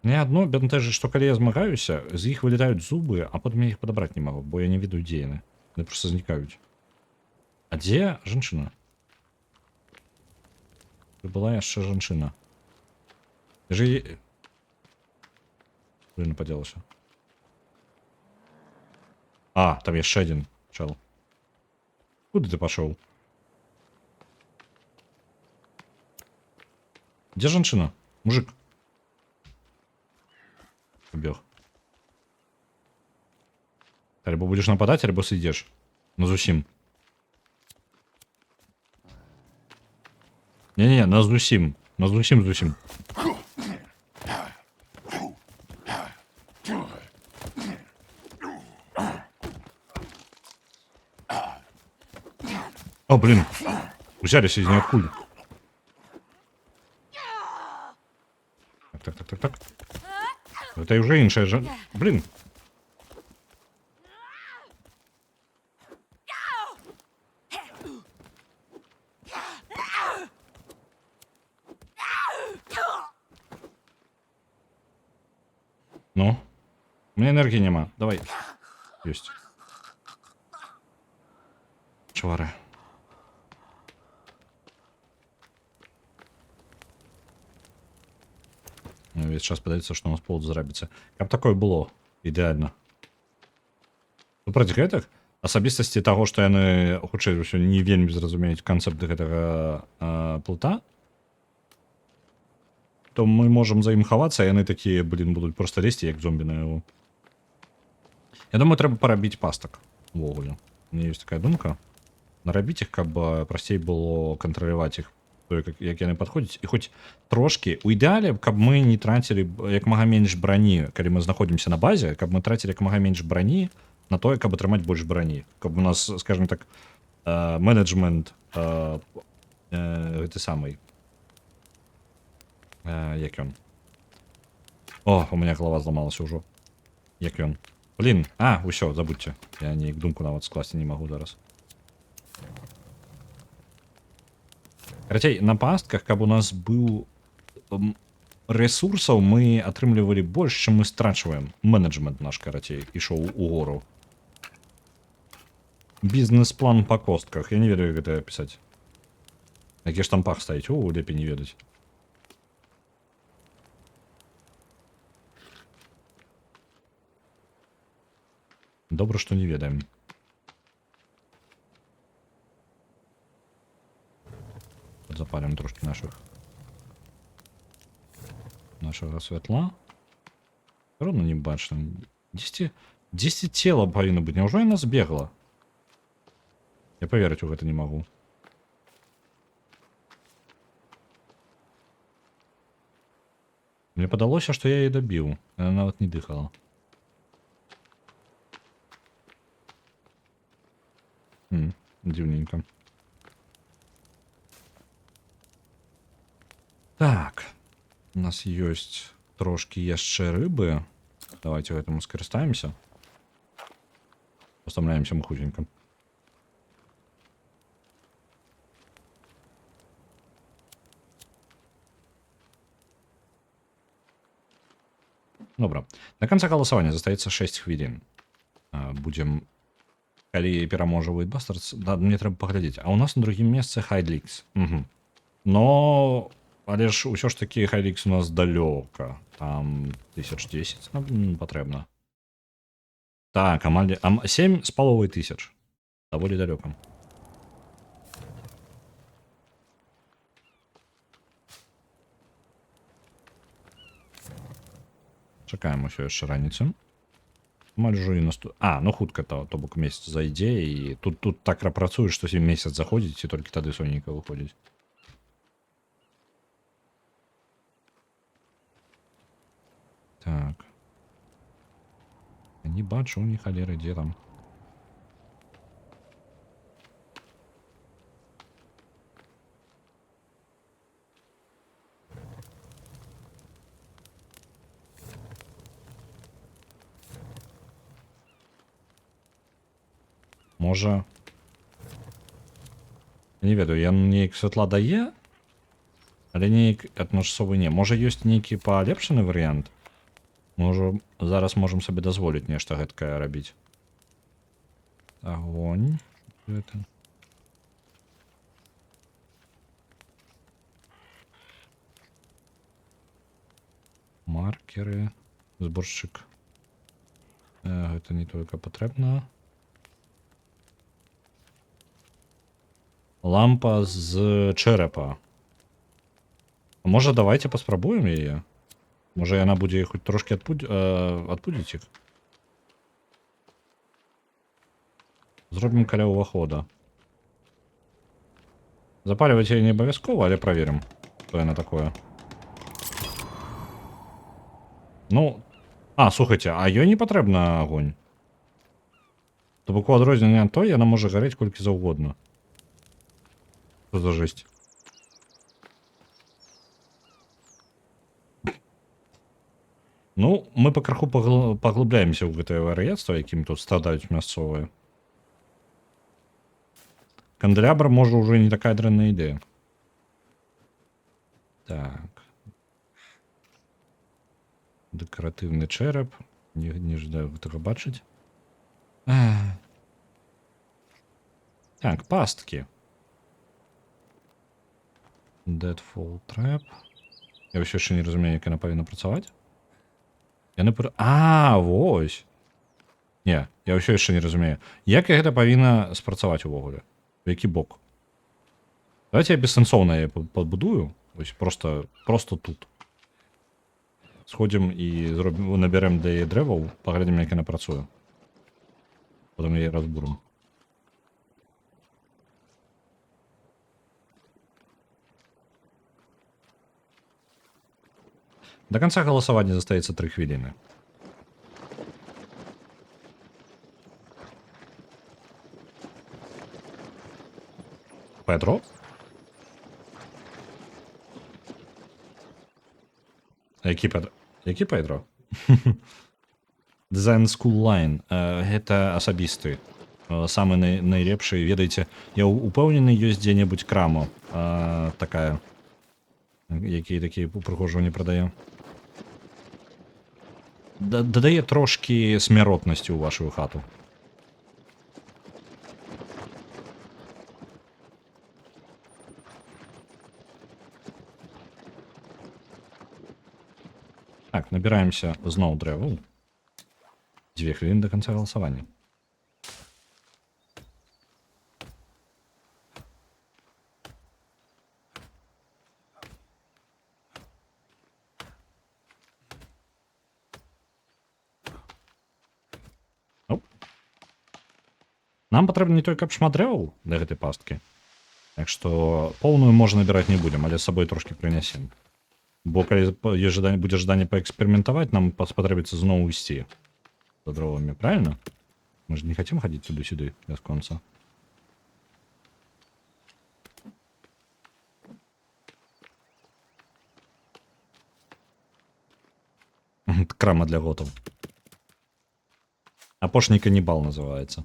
Не адно бянтэжыць, што калі я змагаюся, з іх вылетаюць зубы, а потым я іх падабраць не магу, бо я не ведаю, дзе яны. Яны проста знікаюць. А дзе жанчына? Была яшчэ жанчына. Блин, падзелася. Там яшчэ адзін чел. Куды ты пашоў? Дзе жанчына? Мужик. Убег. Альбо будешь нападать, альбо сидишь. Ну зусім. Не-не, на зусім. На зусім. О, блин. Взялись из ниоткуда. Так. Это уже іншая же... Блин. Ну? У меня энергии нема. Давай. Есть. Чвары. Весь час падаецца, што у нас полд зрабіцца. Каб такое было ідэальна. Супроць гэтых асабістасці таго, што яны хутчэй ўсё не вельмі зразумеюць канцэпт гэтага плыта, то мы можам за ім хавацца, а яны такія, блин, будуць проста лезці, як зомбі на яго. Я думаю, трэба парабіць пастак увогуле. У меня ёсць такая думка. Нарабіць іх, каб прасцей было кантраляваць іх, як яны падходзяць, і хоць трошкі у ідэале, каб мы не трацілі як мага менш брані, калі мы знаходзімся на базе, каб мы трацілі як мага менш брані на тое, каб атрымаць больш брані, каб у нас, скажем так, менеджмент гэты самый, як ён. О, у меня голова зламалася ўжо. Як ён. Блин, ўсё, забудьце. Я неяк думку нават скласці не магу зараз. Карацей, на пастках, каб у нас быў ресурсаў, мы атрымлівалі больш, чым мы страчваем. Менеджмент наш, карацей, ішоў угору. Бізнес-план па костках. Я не ведаю, як гэта пісаць. Які штампах ставіць? О, лепей не ведаць. Добра, што не ведаем. Запалим трошки нашага святла. Все равно не бачна. 10 цела павінна быць. Няўжо яна збегла? Я поверыць у гэта не магу. Мне падалося, што я яе дабіў. Яна нават не дыхала. Дзіўненька. Так. У нас ёсць трошки яшчэ рыбы. Давайте гэтым скарыстаемся. Пастаўляемся мы хутенька. Добра. До конца галасавання застаецца 6 хвілін. Будзем... Калі пераможа Уэйтбастардс, да, мне трэба паглядзець. А у нас на другім месцы Хайдлікс. Но... Але ж ўсё ж такі Хайдлікс у нас далёка. Там 1010 патрэбна. Так, амаль 7,5 даволі далёка. Чакаем усё яшчэ раніцу. Амаль ужо і наступ... ну хутка то бок месяц зайдзе, і тут так працуеш, што месяц заходзіць, і толькі тады сонейка выходзіць. Так. Я не бачу ні халеры, дзе там. Можа... Не ведаю, я неяк святла дае, але неяк адначасовы не. Можа ёсць нейкі палепшаны варыянт? Можа, зараз можам сабе дазволіць нешта гэткае рабіць. Агонь. Гэта. Маркеры. Зборшчык. Гэта не толькі патрэбна. Лампа з чэрэпа. Можа, давайте паспрабуем яе? Можа, яна будзе хоць трошки адпудзіць іх? Зробім каля ўвахода. Запаліваць яе не абавязкова, але праверым, што яна такое. Ну, слухайце, а ёй не патрэбна агонь. То бок у адрозненне ад той, яна можа гарэць колькі заўгодна. Што за жесть? Ну, мы пакрыху паглыбляемся ў гэтае вар'яцтва, якім тут страдаюць мясцовыя. Канделябр можа ўжо не такая дрэнная ідэя. Так. Дэкаратыўны чэрап. Не жадаю гэтага бачыць. Так, пасткі. Deadfall Trap. Я ўсё яшчэ не разумею, як яна павінна працаваць. Вось. Не, я ўсё яшчэ не разумею. Як гэта павінна спрацаваць увогуле? У які бок? Давайте я бессэнсоўна яе падбудую. Вось просто тут. Сходзім і набярэм да яе дрэваў, паглядзім, як яна працуе. Потым яе разбурым. До конца голосования застаецца 3 хвіліны. Петро? Які Петро? Design School Line. Гэта асабісты самы найлепшы, ведаеце, я упэўнены, ёсць дзе-небудзь краму такая, якія такія упрыгожванні прадае. Дадае трошкі смяротнасці ў вашу хату. Так, набираемся зноў дрэву. 2 хвіліны до конца голосования. Нам патрэбна не толькі шмат дрэваў для гэтай пасткі. Так што поўную можа набіраць не будзем, але з сабой трошкі прынясем. Бо калі будзе жаданне паэксперыментаваць, нам спатрэбіцца зноў ісці за дровамі, правильно? Мы ж не хацім хадзіць туды-сюды бясконца. Крама для готаў. Апошні канібал называецца.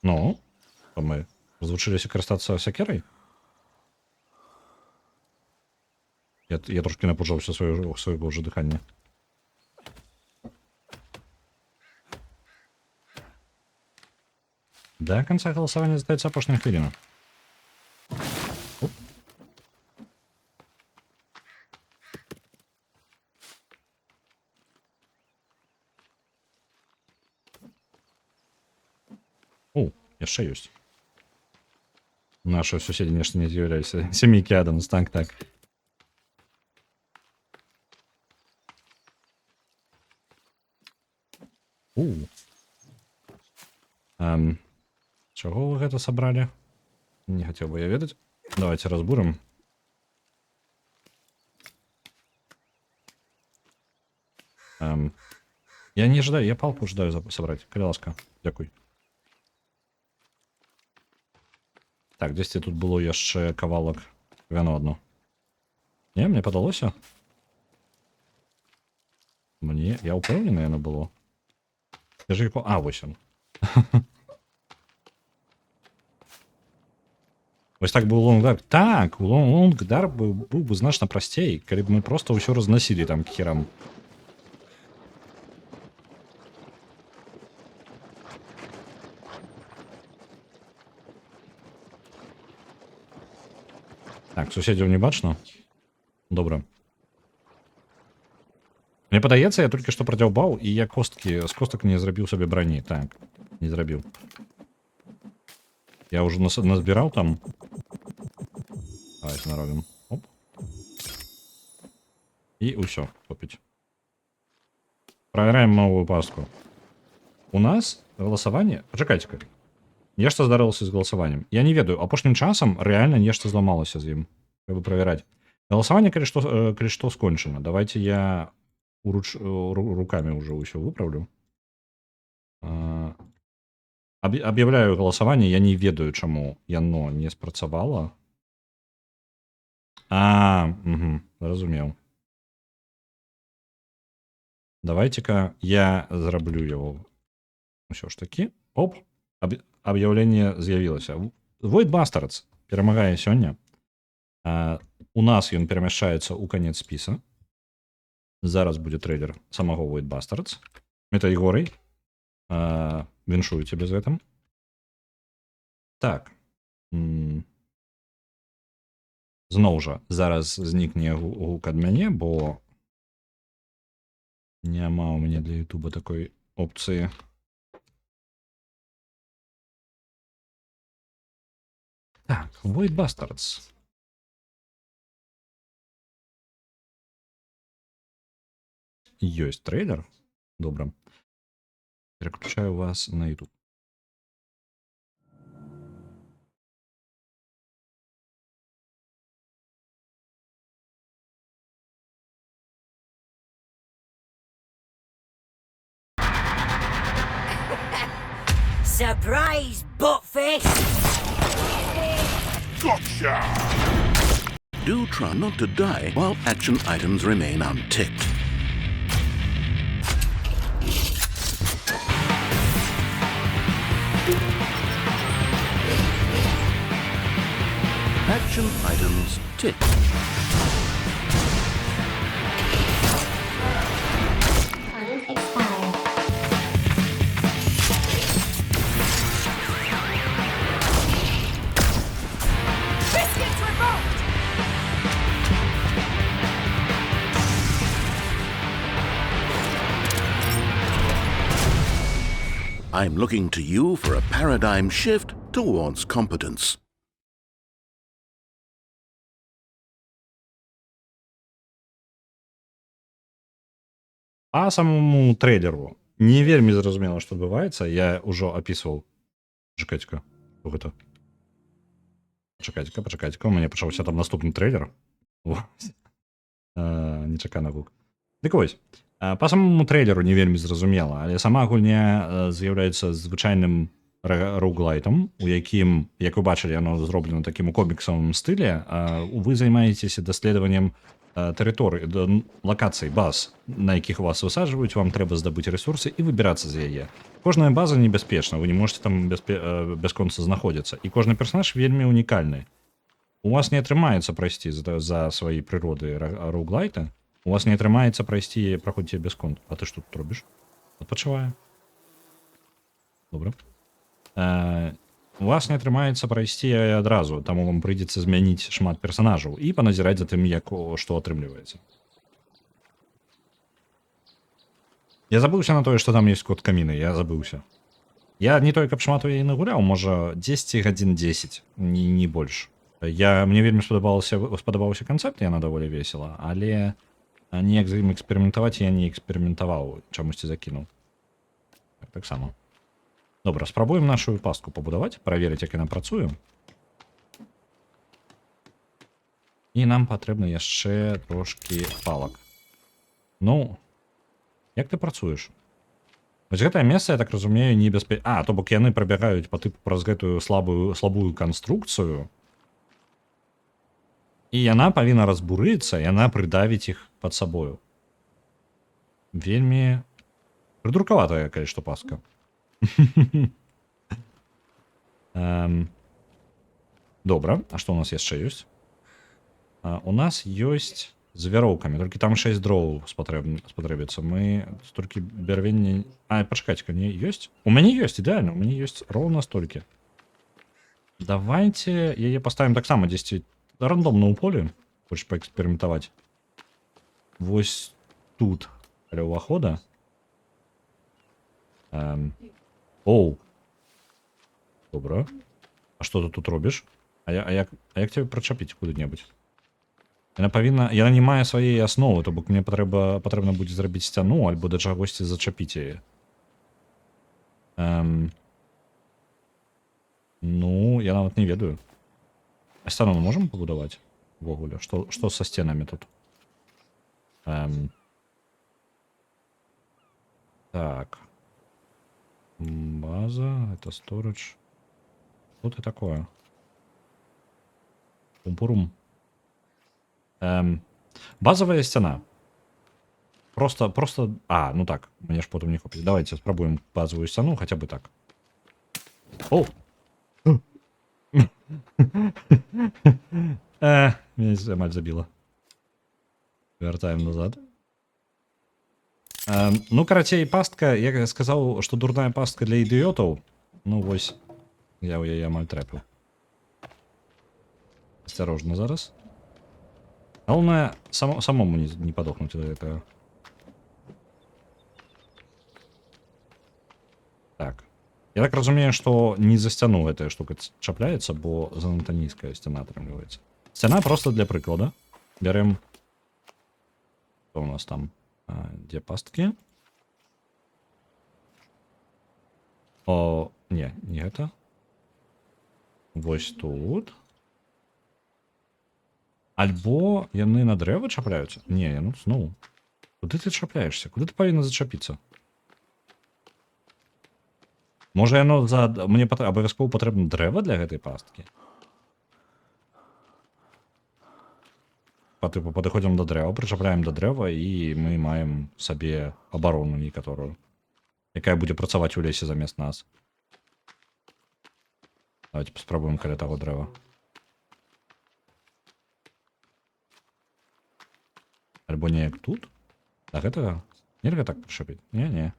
Ну, мы развучыліся карыстацца сякерай? Я трошки напужаўся свайго ўжо дыхання. До конца голосования остается апошняя хвилина. О, яшчэ ёсць. Наши суседи нешта не з'яўляюцца. Сямейкі Адамс, так. Чаго вы гэта сабралі? Не хацеў бы я ведаць. Давайте разбурым. Я не ждаю, я палку ждаю сабраць. Калі ласка, дзякуй. Так, дзесьці тут было яшчэ кавалак вяно адно. Не, мне падалося. Я ўпэўнены, яно было. А, вось он. Вось так быў лонгдар. Так, лонгдар быў бы значна прасцей, калі б мы проста ўсё разносілі там к херам. Так, суседзяў не бачна? Добра. Мне падаецца, я толькі што прадзяўбаў, і я з костак не зрабіў сабе брані. Так, не зрабіў. Я ўжо назбіраў там. Давайте наробім. Оп. І ўсё, хопіць. Праверяем новую пастку. У нас галасаванне... Пачакайце-ка. Нешта здарылася з галасаваннем. Я не ведаю, апошнім часам рэальна нешта зламалася з ім. Трэба правяраць. Галасаванне, калі што скончана. Давайте я руками уже ўсё выправлю. Объявляю галасаванне, я не ведаю, чаму яно не спрацавала. Зразумеў. Давайте-ка я зраблю яго. Усё ж такі. Оп. Аб'яўленне з'явілася. Void Bastards перамагае сёння. У нас ён перамяшчаецца ў канец спіса. Зараз будзе трэйлер самого Void Bastards. Это Егорый. Віншую цябе з гэтым. Так. Зноў жа, зараз знікне гук ад мяне, бо няма ў мяне для Ютуба такой опцыі. Так, Void Bastards. Ёсць трейлер. Добра. Переключаю вас на YouTube. Surprise, buttface! Gotcha! Do try not to die while action items remain unticked. Action items ticked. Time expired. Biscuits revoked! I'm looking to you for a paradigm shift towards competence. А самому трейлеру не вельмі зразумела, што адбываецца. Я ўжо апісваў. Чакайце-ка. Што гэта? Пачакайце-ка. У мяне пачаўся там наступны трейлер. Нечаканы гук. Дык вось. Па самому трейлеру не вельмі зразумела, але сама гульня з'яўляецца звычайным роуглайтам, у якім, як вы бачылі, яно зроблена такім у коміксавым стылі. Вы займаецеся даследаваннем тэрыторыі, лакацый, баз, на якіх вас высаджваюць, вам трэба здабыць ресурсы і выбірацца з яе. Кожная база небяспечна, вы не можете там бясконца знаходзіцца. І кожны персонаж вельмі унікальны. У вас не атрымаецца прайсці за свае прыроды роуглайта, у вас не атрымаецца прайсці праходзіце бясконт. А ты што тут робіш? Адпачывае. Добра. У вас не атрымаецца прайсці адразу, таму вам прыйдзецца змяніць шмат персонажаў і паназіраць за тым, што атрымліваецца. Я забыўся на тое, што там ёсць код каміны, я забыўся. Я не той, каб шмат у яе нагуляў, можа 10 гадзін 10, не больш. Мне вельмі спадабаўся канцэпт, яна даволі весела, але неяк з ім эксперыментаваць я не эксперыментаваў, чамусьці закінуў. Таксама. Добра, спрабуем нашу пастку пабудаваць, праверыць, як яна працуе. І нам патрэбна яшчэ трошкі палак. Ну, як ты працуеш? Вось гэтае месца, я так разумею, небяспечна. То бок яны прабягаюць па тыпу праз гэтую слабую канструкцыю. І яна павінна разбурыцца, яна прыдавіць іх пад сабою. Вельмі прыдуркаватая, калі што пастка. Добра, а што у нас яшчэ ёсць? У нас ёсць з вяроўкамі, толькі там 6 дроў спатрэбіцца. Мы столькі бярвення... пачакайце-ка, не ёсць? У мяне ёсць, ідэальна, у мяне ёсць роўна столькі. Давайце яе паставім таксама дзесьці рандомна ў полі, хочаш паэксперыментаваць. Вось тут, каля ўвахода. Оу. Добра. А што ты тут робіш? А як тебе прачапіць куды-небудзь? Яна не мае сваей асновы, то бок мне патрэбна будзе зрабіць сцяну альбо да чагосьці зачапіць яе. Ну, я нават не ведаю. А сцяну мы можам пабудаваць? Увогуле, што са сценамі тут? Так. База, это storage. Что это такое? Пумпурум. Базовая стена. Просто... ну так, мне ж потом не хопить. Давайте спробуем базовую стену, хотя бы так. О! Меня мать забила. Вертаем назад. Ну, карацей, пастка, я сказаў, што дурная пастка для ідыётаў. Ну, вось, я ў яе амаль трэпіў. Асцярожна зараз. Галоўнае, самому не падохнуць да гэтага. Так. Я так разумею, што не за сцяну гэтая штука чапляецца, бо занадта нізкая сцяна атрымліваецца. Сцяна просто для прыклада. Бярем... Што у нас там? Где пастки? Не это. Вось тут. Альбо яны на дрэва чапляюцца? Не, ну зноў. Куды ты чапляешься? Куды ты павінна зачапіцца? Можа яно мне абавязкова патрэбна дрэва для гэтай пасткі? по типу падыходзім да дрэва, прычапляем да дрэва і мы маем сабе абарону некаторую, якая будзе працаваць у лесе замест нас. Давайте паспрабуем каля таго дрэва. Альбо неяк тут? Да гэтага? Нельга так прышапіць? Не.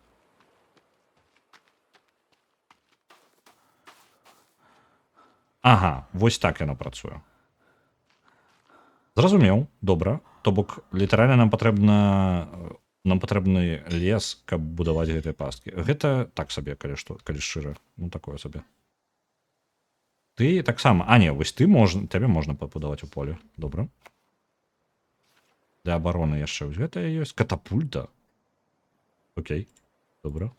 Ага, вось так яно працуе. Зразумеў, добра. То бок літаральна нам патрэбны лес, каб будаваць гэтыя пасткі. Гэта так сабе, калі што, калі шчыра. Ну такое сабе. Ты таксама, не, вось табе можна пабудаваць у полі. Добра. Для абароны яшчэ вось гэта ёсць катапульта. Окей, добра.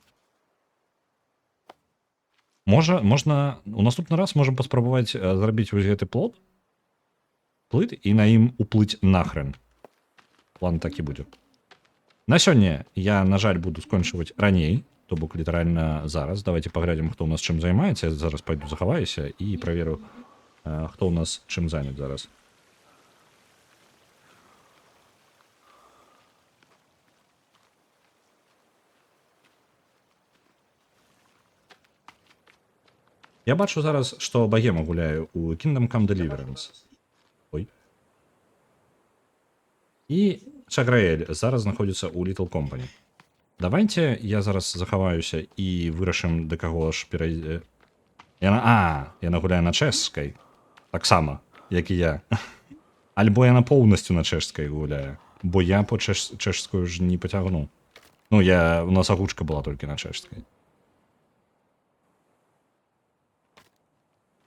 Можна у наступны раз можам паспрабаваць зрабіць вось гэты плот і на ім уплыць нахрен. План такі будзе. На сёння я, на жаль, буду скончваць раней, то бок літаральна зараз. Давайте паглядзім, хто ў нас чым займаецца. Я зараз пайду захаваюся і праверу, хто ў нас чым занят зараз. Я бачу зараз, што багема гуляе у Kingdom Come Deliverance. Ой. І Чаграэль зараз знаходзіцца ў Little Company. Давайте я зараз захаваюся і вырашым, да каго ж перайдзе. Яна гуляе на чэшскай. Таксама, як і я. Альбо яна поўнасцю на чэшскай гуляе. Бо я по чэшскую ж не пацягну. Ну, у нас агучка была толькі на чэшскай.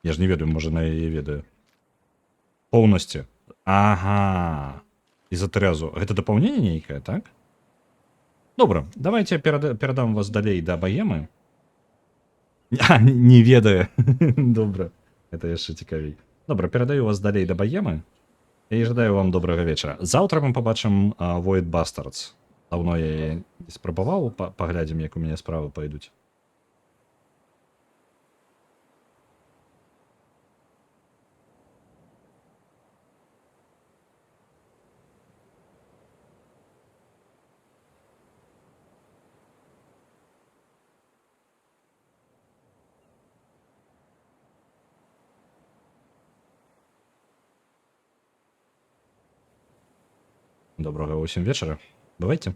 Я ж не ведаю, можа на яе ведаю. Поўнасці. Ага. І-за Тэрэзу. Гэта дапаўненне нейкае, так? Добра, давайте перадам вас далей да баемы. Не ведае. Добра. Это яшчэ цікавей. Добра, перадаю вас далей да баемы. І жадаю вам добрага вечара. Заўтра мы пабачым Void Bastards. Даўно я яе не спрабаваў, паглядзім, як у мяне справы пойдуць. Добрага ўсім вечара. Бывайце.